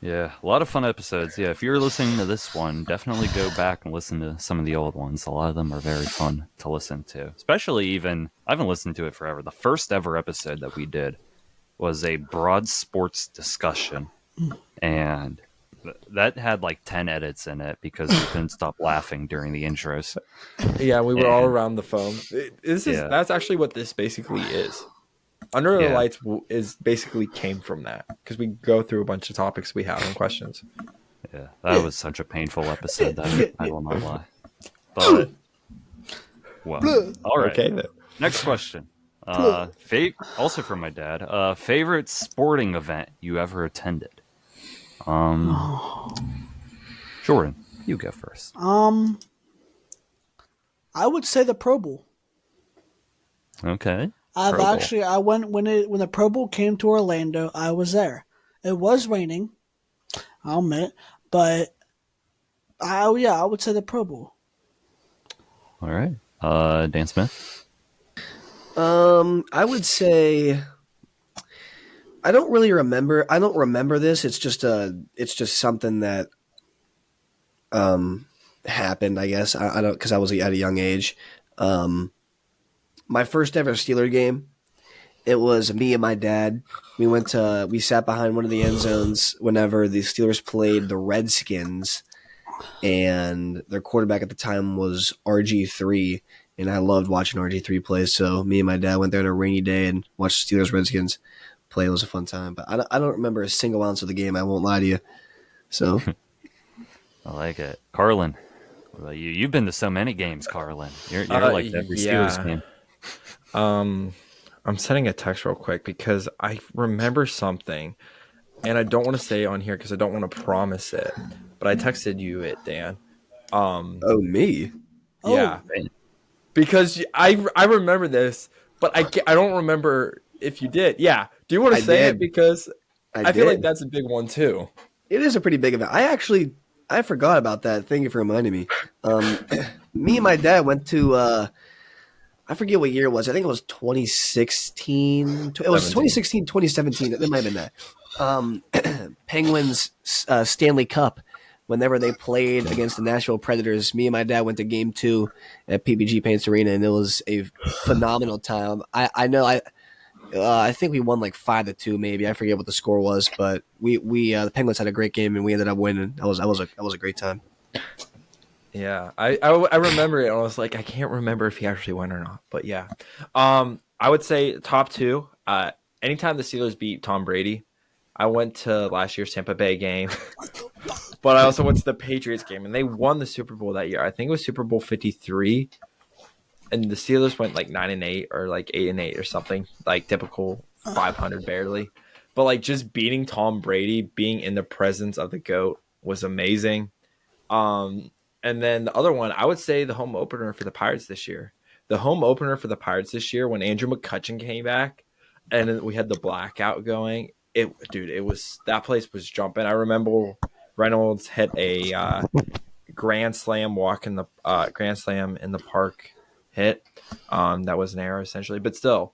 [SPEAKER 1] Yeah, a lot of fun episodes. Yeah, if you're listening to this one, definitely go back and listen to some of the old ones. A lot of them are very fun to listen to. Especially even, I haven't listened to it forever. The first ever episode that we did was a broad sports discussion. And that had like 10 edits in it, because we couldn't stop laughing during the intros.
[SPEAKER 2] Yeah, we were all around the phone. That's actually what this basically is. Under the Lights is basically came from that, because we go through a bunch of topics we have and questions.
[SPEAKER 1] Yeah, that was such a painful episode, that I will not lie. But, well, all right.
[SPEAKER 2] Okay, then.
[SPEAKER 1] Next question. Also from my dad. Favorite sporting event you ever attended? Jordan, you go first.
[SPEAKER 3] I would say the Pro Bowl.
[SPEAKER 1] Okay.
[SPEAKER 3] I went when the Pro Bowl came to Orlando. I was there. It was raining, I'll admit, but I would say the Pro Bowl.
[SPEAKER 1] All right. Dan Smith.
[SPEAKER 4] I would say I don't really remember. I don't remember this. It's just something that happened, I guess. I don't, because I was at a young age. My first ever Steeler game, it was me and my dad. We sat behind one of the end zones whenever the Steelers played the Redskins, and their quarterback at the time was RG3, and I loved watching RG3 play. So me and my dad went there on a rainy day and watched the Steelers Redskins play. It was a fun time, but I don't remember a single ounce of the game. I won't lie to you. So
[SPEAKER 1] I like it. Carlin, what about you? You've been to so many games, Carlin. You're like every Steelers game.
[SPEAKER 2] I'm sending a text real quick because I remember something, and I don't want to say it on here because I don't want to promise it, but I texted you it, Dan.
[SPEAKER 4] Me?
[SPEAKER 2] Yeah. Because I remember this, but I don't remember if you did. Yeah. Do you want to say it? Because I feel like that's a big one too.
[SPEAKER 4] It is a pretty big event. I forgot about that. Thank you for reminding me. Me and my dad went to I forget what year it was. I think it was 2016. It was 2016, 2017. It might have been that. Penguins Stanley Cup. Whenever they played against the Nashville Predators, me and my dad went to Game 2 at PPG Paints Arena, and it was a phenomenal time. I think we won like 5-2, maybe. I forget what the score was, but we the Penguins had a great game, and we ended up winning. That was a great time.
[SPEAKER 2] Yeah, I remember it. And I was like, I can't remember if he actually won or not, but yeah. I would say top two. Anytime the Steelers beat Tom Brady, I went to last year's Tampa Bay game, but I also went to the Patriots game, and they won the Super Bowl that year. I think it was Super Bowl 53, and the Steelers went like 9-8 or like 8-8 or something, like typical 500 barely. But like just beating Tom Brady, being in the presence of the GOAT was amazing. And then the other one, I would say the home opener for the Pirates this year. the home opener for the Pirates this year when Andrew McCutchen came back, and then we had the blackout going. It was that place was jumping. I remember Reynolds hit a grand slam in the park hit. That was an error essentially, but still.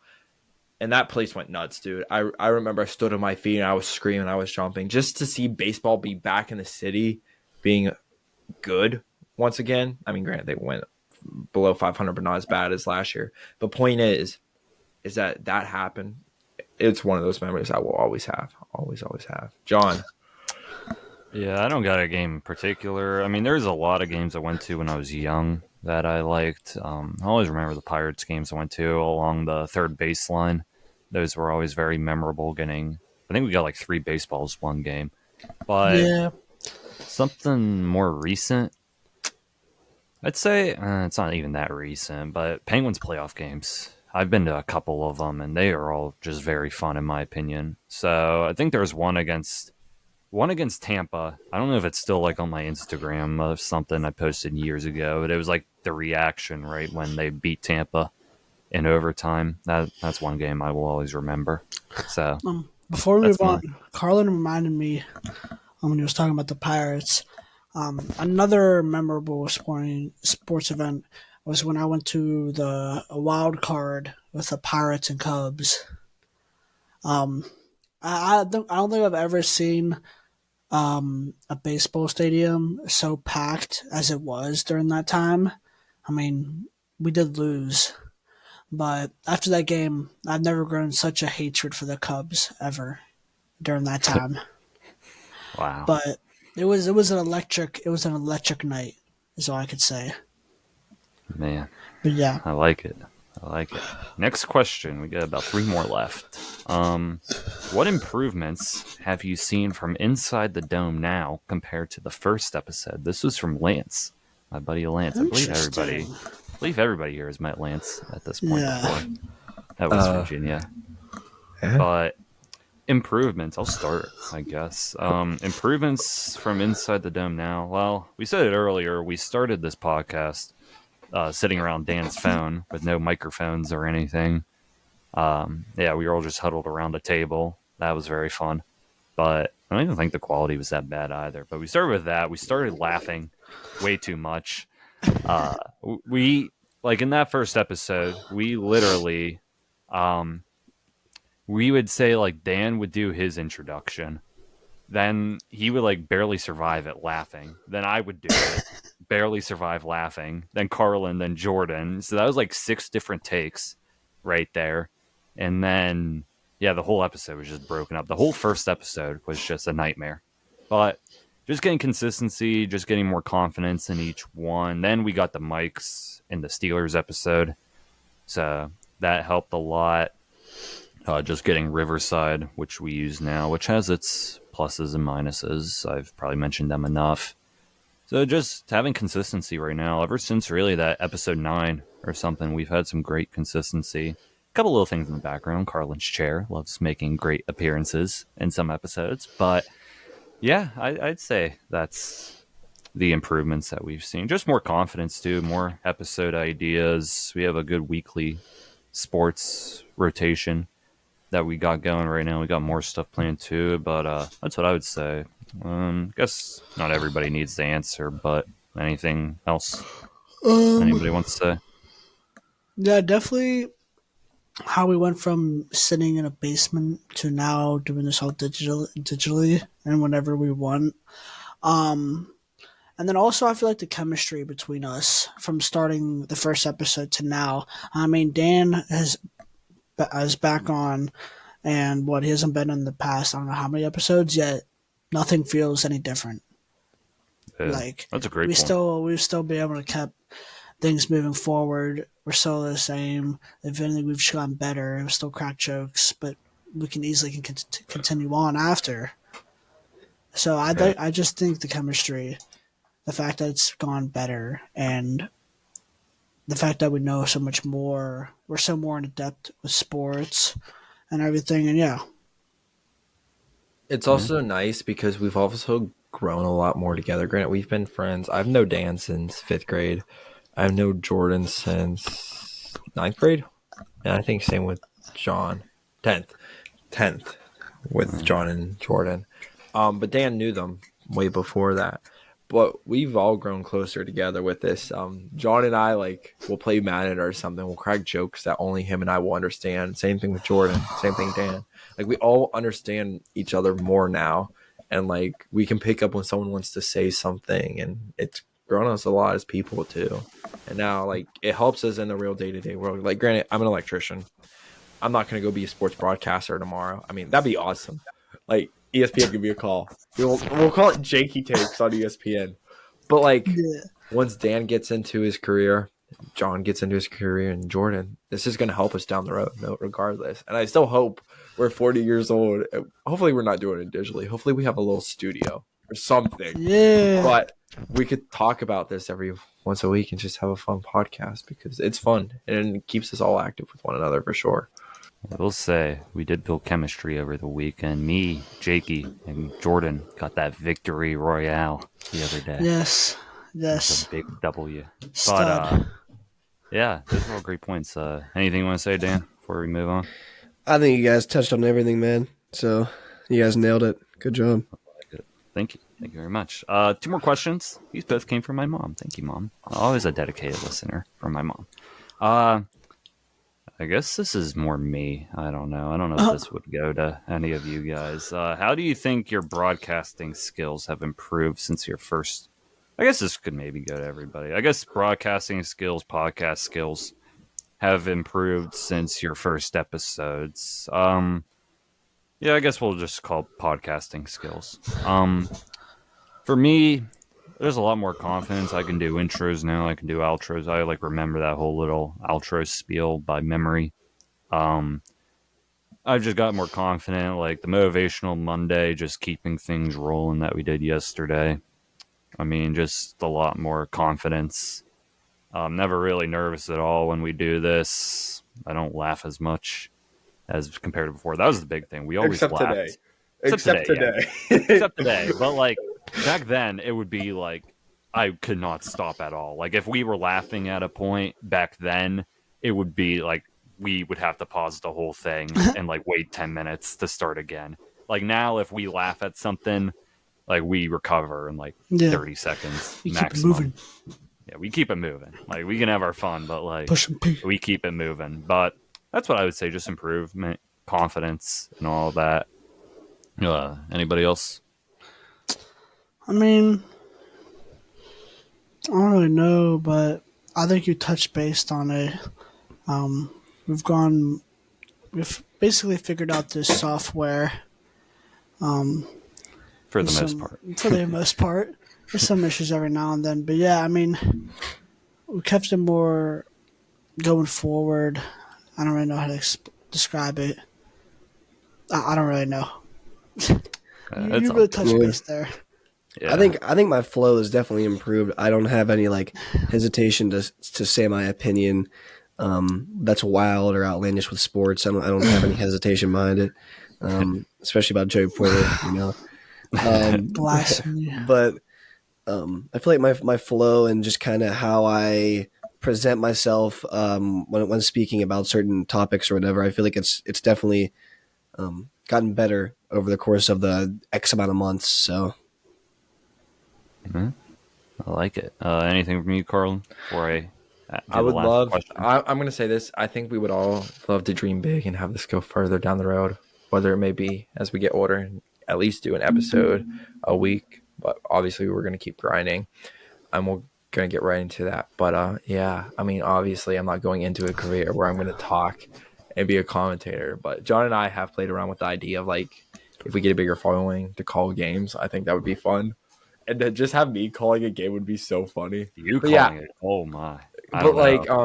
[SPEAKER 2] And that place went nuts, dude. I remember I stood on my feet and I was screaming, I was jumping just to see baseball be back in the city, being good once again. I mean, granted, they went below 500, but not as bad as last year. But point is that happened. It's one of those memories I will always have. Always have. John.
[SPEAKER 1] Yeah, I don't got a game in particular. I mean, there's a lot of games I went to when I was young that I liked. I always remember the Pirates games I went to along the third baseline. Those were always very memorable. I think we got like 3 baseballs one game. But something more recent, I'd say it's not even that recent, but Penguins playoff games. I've been to a couple of them, and they are all just very fun in my opinion. So I think there was one against Tampa. I don't know if it's still like on my Instagram of something I posted years ago, but it was like the reaction right when they beat Tampa in overtime. That's one game I will always remember. So
[SPEAKER 3] before we move on, Carlin reminded me when he was talking about the Pirates. Another memorable sports event was when I went to the wild card with the Pirates and Cubs. I don't think I've ever seen a baseball stadium so packed as it was during that time. I mean, we did lose, but after that game, I've never grown such a hatred for the Cubs ever during that time.
[SPEAKER 1] Wow!
[SPEAKER 3] But it was an electric night, is all I could say.
[SPEAKER 1] Man,
[SPEAKER 3] but yeah,
[SPEAKER 1] I like it. Next question. We got about 3 more left. What improvements have you seen from inside the dome now compared to the first episode? This was from Lance, my buddy Lance. I believe everybody here has met Lance at this point before. That was Virginia.
[SPEAKER 2] Yeah.
[SPEAKER 1] But improvements, I'll start, I guess. Improvements from inside the dome now. Well, we said it earlier. We started this podcast sitting around Dan's phone with no microphones or anything. We were all just huddled around a table. That was very fun. But I don't even think the quality was that bad either. But we started with that. We started laughing way too much. We, like in that first episode, we literally, we would say like Dan would do his introduction. Then he would like barely survive it laughing. Then I would do it. Barely survive laughing. Then Carlin, then Jordan. So that was like 6 different takes right there. And then, the whole episode was just broken up. The whole first episode was just a nightmare. But just getting consistency, just getting more confidence in each one. Then we got the mics in the Steelers episode. So that helped a lot. Just getting Riverside, which we use now, which has its pluses and minuses. I've probably mentioned them enough. So just having consistency right now, ever since really that episode 9 or something, we've had some great consistency. A couple little things in the background. Carlin's chair loves making great appearances in some episodes. But yeah, I'd say that's the improvements that we've seen. Just more confidence too, more episode ideas. We have a good weekly sports rotation that we got going right now. We got more stuff planned too, but that's what I would say. I guess not everybody needs the answer, but anything else anybody wants to say?
[SPEAKER 3] Yeah, definitely how we went from sitting in a basement to now doing this all digitally and whenever we want. And then also I feel like the chemistry between us from starting the first episode to now. I mean, Dan is back on, and he hasn't been in the past, I don't know how many episodes yet. Nothing feels any different.
[SPEAKER 1] Yeah,
[SPEAKER 3] like
[SPEAKER 1] that's a great
[SPEAKER 3] point. We've still been able to keep things moving forward. We're still the same. If anything, we've just gotten better. We still crack jokes, but we can easily continue on after. So I just think the chemistry, the fact that it's gone better, and the fact that we know so much more, we're so more in depth with sports and everything, and yeah.
[SPEAKER 2] It's also nice because we've also grown a lot more together. Granted, we've been friends. I've known Dan since 5th grade. I've known Jordan since ninth grade, and I think same with John, 10th with John and Jordan. But Dan knew them way before that. But we've all grown closer together with this. John and I will play Madden or something. We'll crack jokes that only him and I will understand. Same thing with Jordan. Same thing, Dan. We all understand each other more now, and we can pick up when someone wants to say something, and it's grown us a lot as people too. And now it helps us in the real day-to-day world. Granted, I'm an electrician. I'm not gonna go be a sports broadcaster tomorrow. I mean, that'd be awesome. ESPN give me a call. We'll call it Jakey Takes on ESPN. But once Dan gets into his career, John gets into his career, and Jordan, this is going to help us down the road, regardless. And I still hope we're 40 years old. Hopefully we're not doing it digitally. Hopefully we have a little studio or something.
[SPEAKER 3] Yeah.
[SPEAKER 2] But we could talk about this every once a week and just have a fun podcast because it's fun and it keeps us all active with one another for sure.
[SPEAKER 1] I will say we did build chemistry over the weekend. Me, Jakey, and Jordan got that victory royale the other day.
[SPEAKER 3] Yes.
[SPEAKER 1] That's a big W.
[SPEAKER 3] Stud.
[SPEAKER 1] But yeah, those are all great points. Anything you want to say, Dan, before we move on?
[SPEAKER 4] I think you guys touched on everything, man. So you guys nailed it. Good job.
[SPEAKER 1] Thank you. Thank you very much. 2 more questions. These both came from my mom. Thank you, Mom. Always a dedicated listener from my mom. I guess this is more me. I don't know. I don't know if this would go to any of you guys. How do you think your broadcasting skills have improved since your first... I guess this could maybe go to everybody. I guess broadcasting skills, podcast skills have improved since your first episodes. Yeah, I guess we'll just call it podcasting skills. For me, there's a lot more confidence. I can do intros now. I can do outros. I remember that whole little outro spiel by memory. I've just got more confident. The motivational Monday, just keeping things rolling that we did yesterday. I mean, just a lot more confidence. I'm never really nervous at all when we do this. I don't laugh as much as compared to before. That was the big thing. We always laughed.
[SPEAKER 2] Today.
[SPEAKER 1] Except today.
[SPEAKER 2] Yeah.
[SPEAKER 1] Except today. But back then, it would be I could not stop at all. If we were laughing at a point back then, it would be we would have to pause the whole thing and wait 10 minutes to start again. Now, if we laugh at something, we recover in 30 seconds maximum.
[SPEAKER 3] Keep it moving.
[SPEAKER 1] Yeah, we keep it moving. We can have our fun, but we keep it moving. But that's what I would say, just improvement, confidence, and all that. Anybody else?
[SPEAKER 3] I mean, I don't really know, but I think you touched based on it. We've basically figured out this software.
[SPEAKER 1] For the most part.
[SPEAKER 3] For the most part. There's some issues every now and then. But yeah, I mean, we kept it more going forward. I don't really know how to describe it. I don't really know. You really touched base there.
[SPEAKER 1] Yeah.
[SPEAKER 4] I think my flow has definitely improved. I don't have any hesitation to say my opinion. That's wild or outlandish with sports. I don't have any hesitation behind it. Especially about Joey Porter,
[SPEAKER 3] Blasphemy.
[SPEAKER 4] But I feel like my flow and just kind of how I present myself when speaking about certain topics or whatever, I feel like it's definitely gotten better over the course of the X amount of months. So.
[SPEAKER 1] Mm-hmm. I like it. Anything from you, Carlin? Before
[SPEAKER 2] I would love. I'm going to say this. I think we would all love to dream big and have this go further down the road, whether it may be as we get older and at least do an episode a week. But obviously, we're going to keep grinding, and we're going to get right into that. But yeah, I mean, obviously, I'm not going into a career where I'm going to talk and be a commentator. But John and I have played around with the idea of if we get a bigger following to call games, I think that would be fun. And to just have me calling a game would be so funny.
[SPEAKER 1] You calling it? Oh my!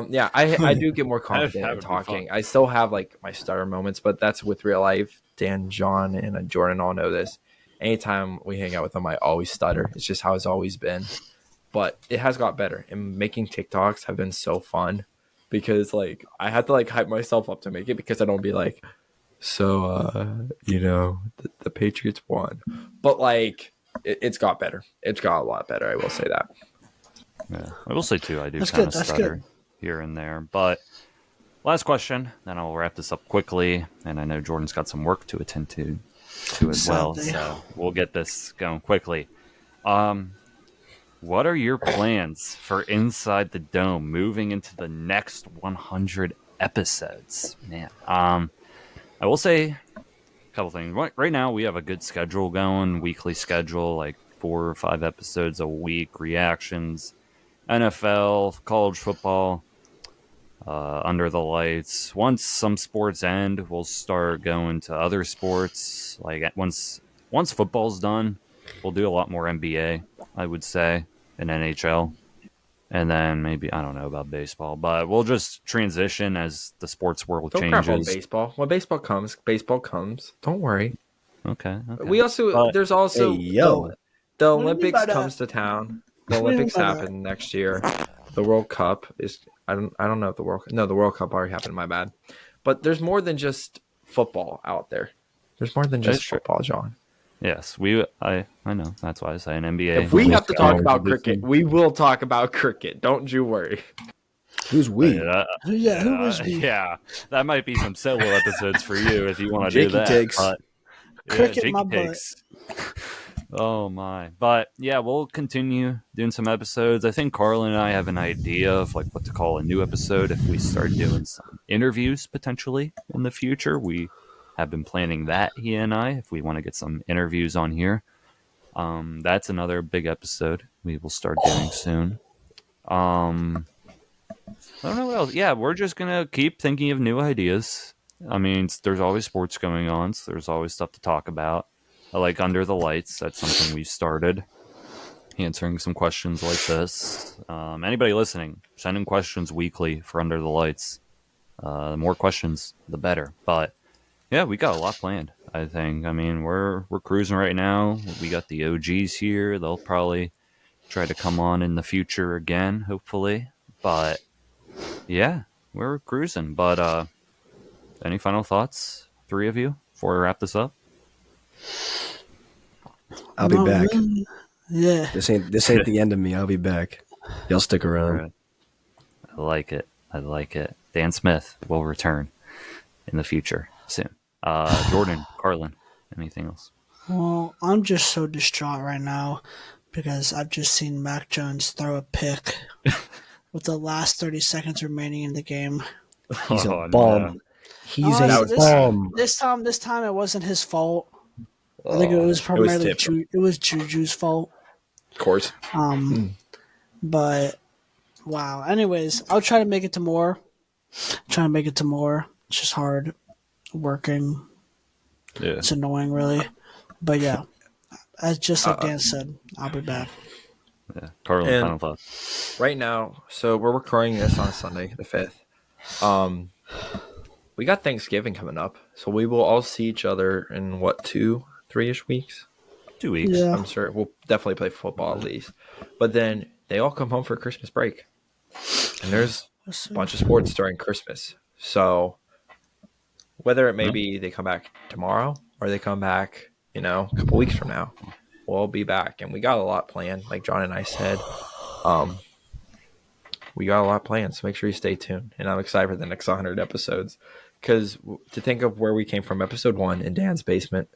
[SPEAKER 2] Yeah, I do get more confident in talking. I still have my stutter moments, but that's with real life. Dan, John, and Jordan all know this. Anytime we hang out with them, I always stutter. It's just how it's always been. But it has got better. And making TikToks have been so fun because I had to hype myself up to make it because I don't be the Patriots won. But it's got better. It's got a lot better. I will say that.
[SPEAKER 1] Yeah, I will say too. I do kind of stutter here and there, but Last question, then I'll wrap this up quickly. And I know Jordan's got some work to attend to as well, so we'll get this going quickly. What are your plans for Inside the Dome moving into the next 100 episodes? Man, I will say a couple things. Right now, we have a good schedule going, weekly schedule, like 4 or 5 episodes a week, reactions, NFL, college football, under the lights. Once some sports end, we'll start going to other sports. Like once football's done, we'll do a lot more NBA, I would say, and NHL. And then maybe, I don't know about baseball, but we'll just transition as the sports world changes.
[SPEAKER 2] Don't crap on baseball. When baseball comes. Don't worry.
[SPEAKER 1] Okay.
[SPEAKER 2] We also, there's also, the Olympics comes to town. The Olympics happen next year. The World Cup is, I don't know if the World Cup already happened, my bad. But there's more than just football out there. There's more than just football, John.
[SPEAKER 1] Yes, I know. That's why I say an NBA.
[SPEAKER 2] If we have to talk about cricket, we will talk about cricket. Don't you worry.
[SPEAKER 4] Who's we?
[SPEAKER 3] Who was we?
[SPEAKER 1] Yeah, that might be some solo episodes for you if you want to do that.
[SPEAKER 4] Takes.
[SPEAKER 1] But,
[SPEAKER 3] Cricket my takes.
[SPEAKER 1] Oh my! But yeah, we'll continue doing some episodes. I think Carlin and I have an idea of like what to call a new episode if we start doing some interviews potentially in the future. We have been planning that, he and I, if we want to get some interviews on here. That's another big episode we will start doing soon. I don't know what else. Yeah, we're just gonna keep thinking of new ideas. I mean, there's always sports going on, so there's always stuff to talk about. I like Under the Lights. That's something we started. Answering some questions like this. Anybody listening, send in questions weekly for Under the Lights. The more questions, the better. But yeah, we got a lot planned, I think. I mean, we're cruising right now. We got the OGs here. They'll probably try to come on in the future again, hopefully. But yeah, we're cruising. But any final thoughts, 3 of you, before we wrap this up?
[SPEAKER 4] I'll be back.
[SPEAKER 3] Really. Yeah.
[SPEAKER 4] This ain't the end of me. I'll be back. Y'all stick around.
[SPEAKER 1] Right. I like it. Dan Smith will return in the future soon. Jordan, Carlin, anything else?
[SPEAKER 3] Well, I'm just so distraught right now because I've just seen Mac Jones throw a pick with the last 30 seconds remaining in the game.
[SPEAKER 4] He's a bum.
[SPEAKER 1] No.
[SPEAKER 4] He's a bum.
[SPEAKER 3] This time it wasn't his fault. I think it was primarily it was Juju's fault.
[SPEAKER 2] Of course.
[SPEAKER 3] But wow. Anyways, I'll try to make it to more. It's just hard working.
[SPEAKER 1] Yeah.
[SPEAKER 3] It's annoying, really. But yeah, as just like Dan said, I'll be back.
[SPEAKER 1] Yeah. Carlin, final thoughts.
[SPEAKER 2] Right now, so we're recording this on Sunday, the 5th. We got Thanksgiving coming up, so we will all see each other in 2-3-ish weeks.
[SPEAKER 1] 2 weeks.
[SPEAKER 3] Yeah.
[SPEAKER 2] I'm sure we'll definitely play football at least. But then they all come home for Christmas break, and there's a bunch of sports during Christmas. So whether it may be they come back tomorrow or they come back, a couple weeks from now, we'll be back, and we got a lot planned. Like John and I said, we got a lot planned, so make sure you stay tuned. And I'm excited for the next 100 episodes, because to think of where we came from, episode 1 in Dan's basement,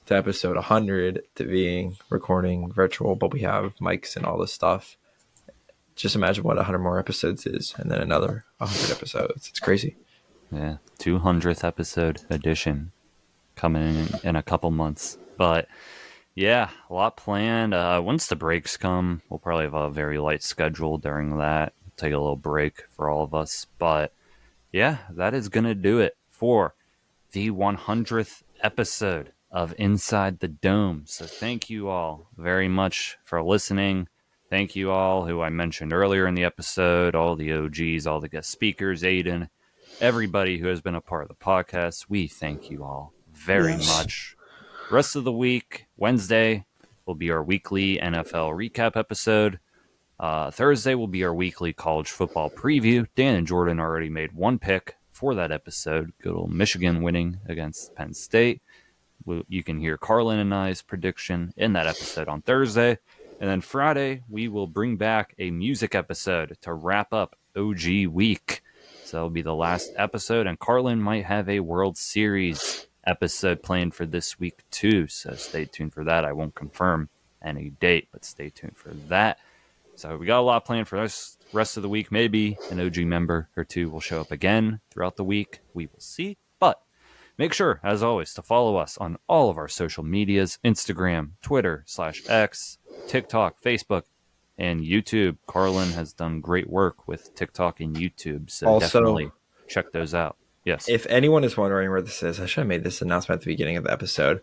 [SPEAKER 2] to episode 100 to being recording virtual, but we have mics and all this stuff. Just imagine what 100 more episodes is, and then another 100 episodes. It's crazy.
[SPEAKER 1] Yeah, 200th episode edition coming in a couple months. But yeah, a lot planned. Once the breaks come, we'll probably have a very light schedule during that. Take a little break for all of us. But yeah, that is going to do it for the 100th episode of Inside the Dome. So thank you all very much for listening. Thank you all who I mentioned earlier in the episode, all the OGs, all the guest speakers, Aiden, everybody who has been a part of the podcast. We thank you all very much. Rest of the week, Wednesday will be our weekly NFL recap episode. Thursday will be our weekly college football preview. Dan and Jordan already made one pick for that episode. Good old Michigan winning against Penn State. You can hear Carlin and I's prediction in that episode on Thursday. And then Friday, we will bring back a music episode to wrap up OG week. So that'll be the last episode, and Carlin might have a World Series episode planned for this week too. So stay tuned for that. I won't confirm any date, but stay tuned for that. So we got a lot planned for the rest of the week. Maybe an OG member or two will show up again throughout the week. We will see. But make sure, as always, to follow us on all of our social medias, Instagram, Twitter /X, TikTok, Facebook, and YouTube. Carlin has done great work with TikTok and YouTube, so also, definitely check those out. Yes.
[SPEAKER 2] If anyone is wondering where this is, I should have made this announcement at the beginning of the episode.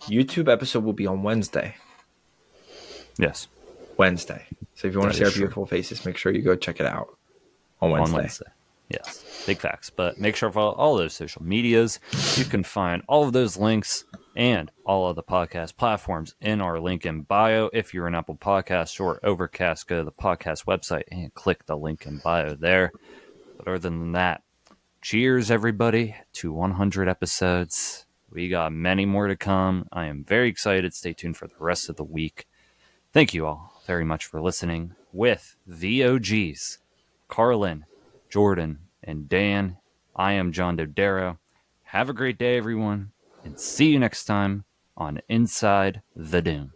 [SPEAKER 2] YouTube episode will be on Wednesday.
[SPEAKER 1] Yes.
[SPEAKER 2] Wednesday. So if you want to see our beautiful faces, make sure you go check it out on Wednesday.
[SPEAKER 1] Yes. Big facts. But make sure to follow all those social medias. You can find all of those links and all of the podcast platforms in our link in bio. If you're an Apple Podcast or Overcast, go to the podcast website and click the link in bio there. But other than that, cheers, everybody, to 100 episodes. We got many more to come. I am very excited. Stay tuned for the rest of the week. Thank you all very much for listening with the OGs, Carlin, Jordan, and Dan. I am John Dodaro. Have a great day, everyone, and see you next time on Inside the Dome.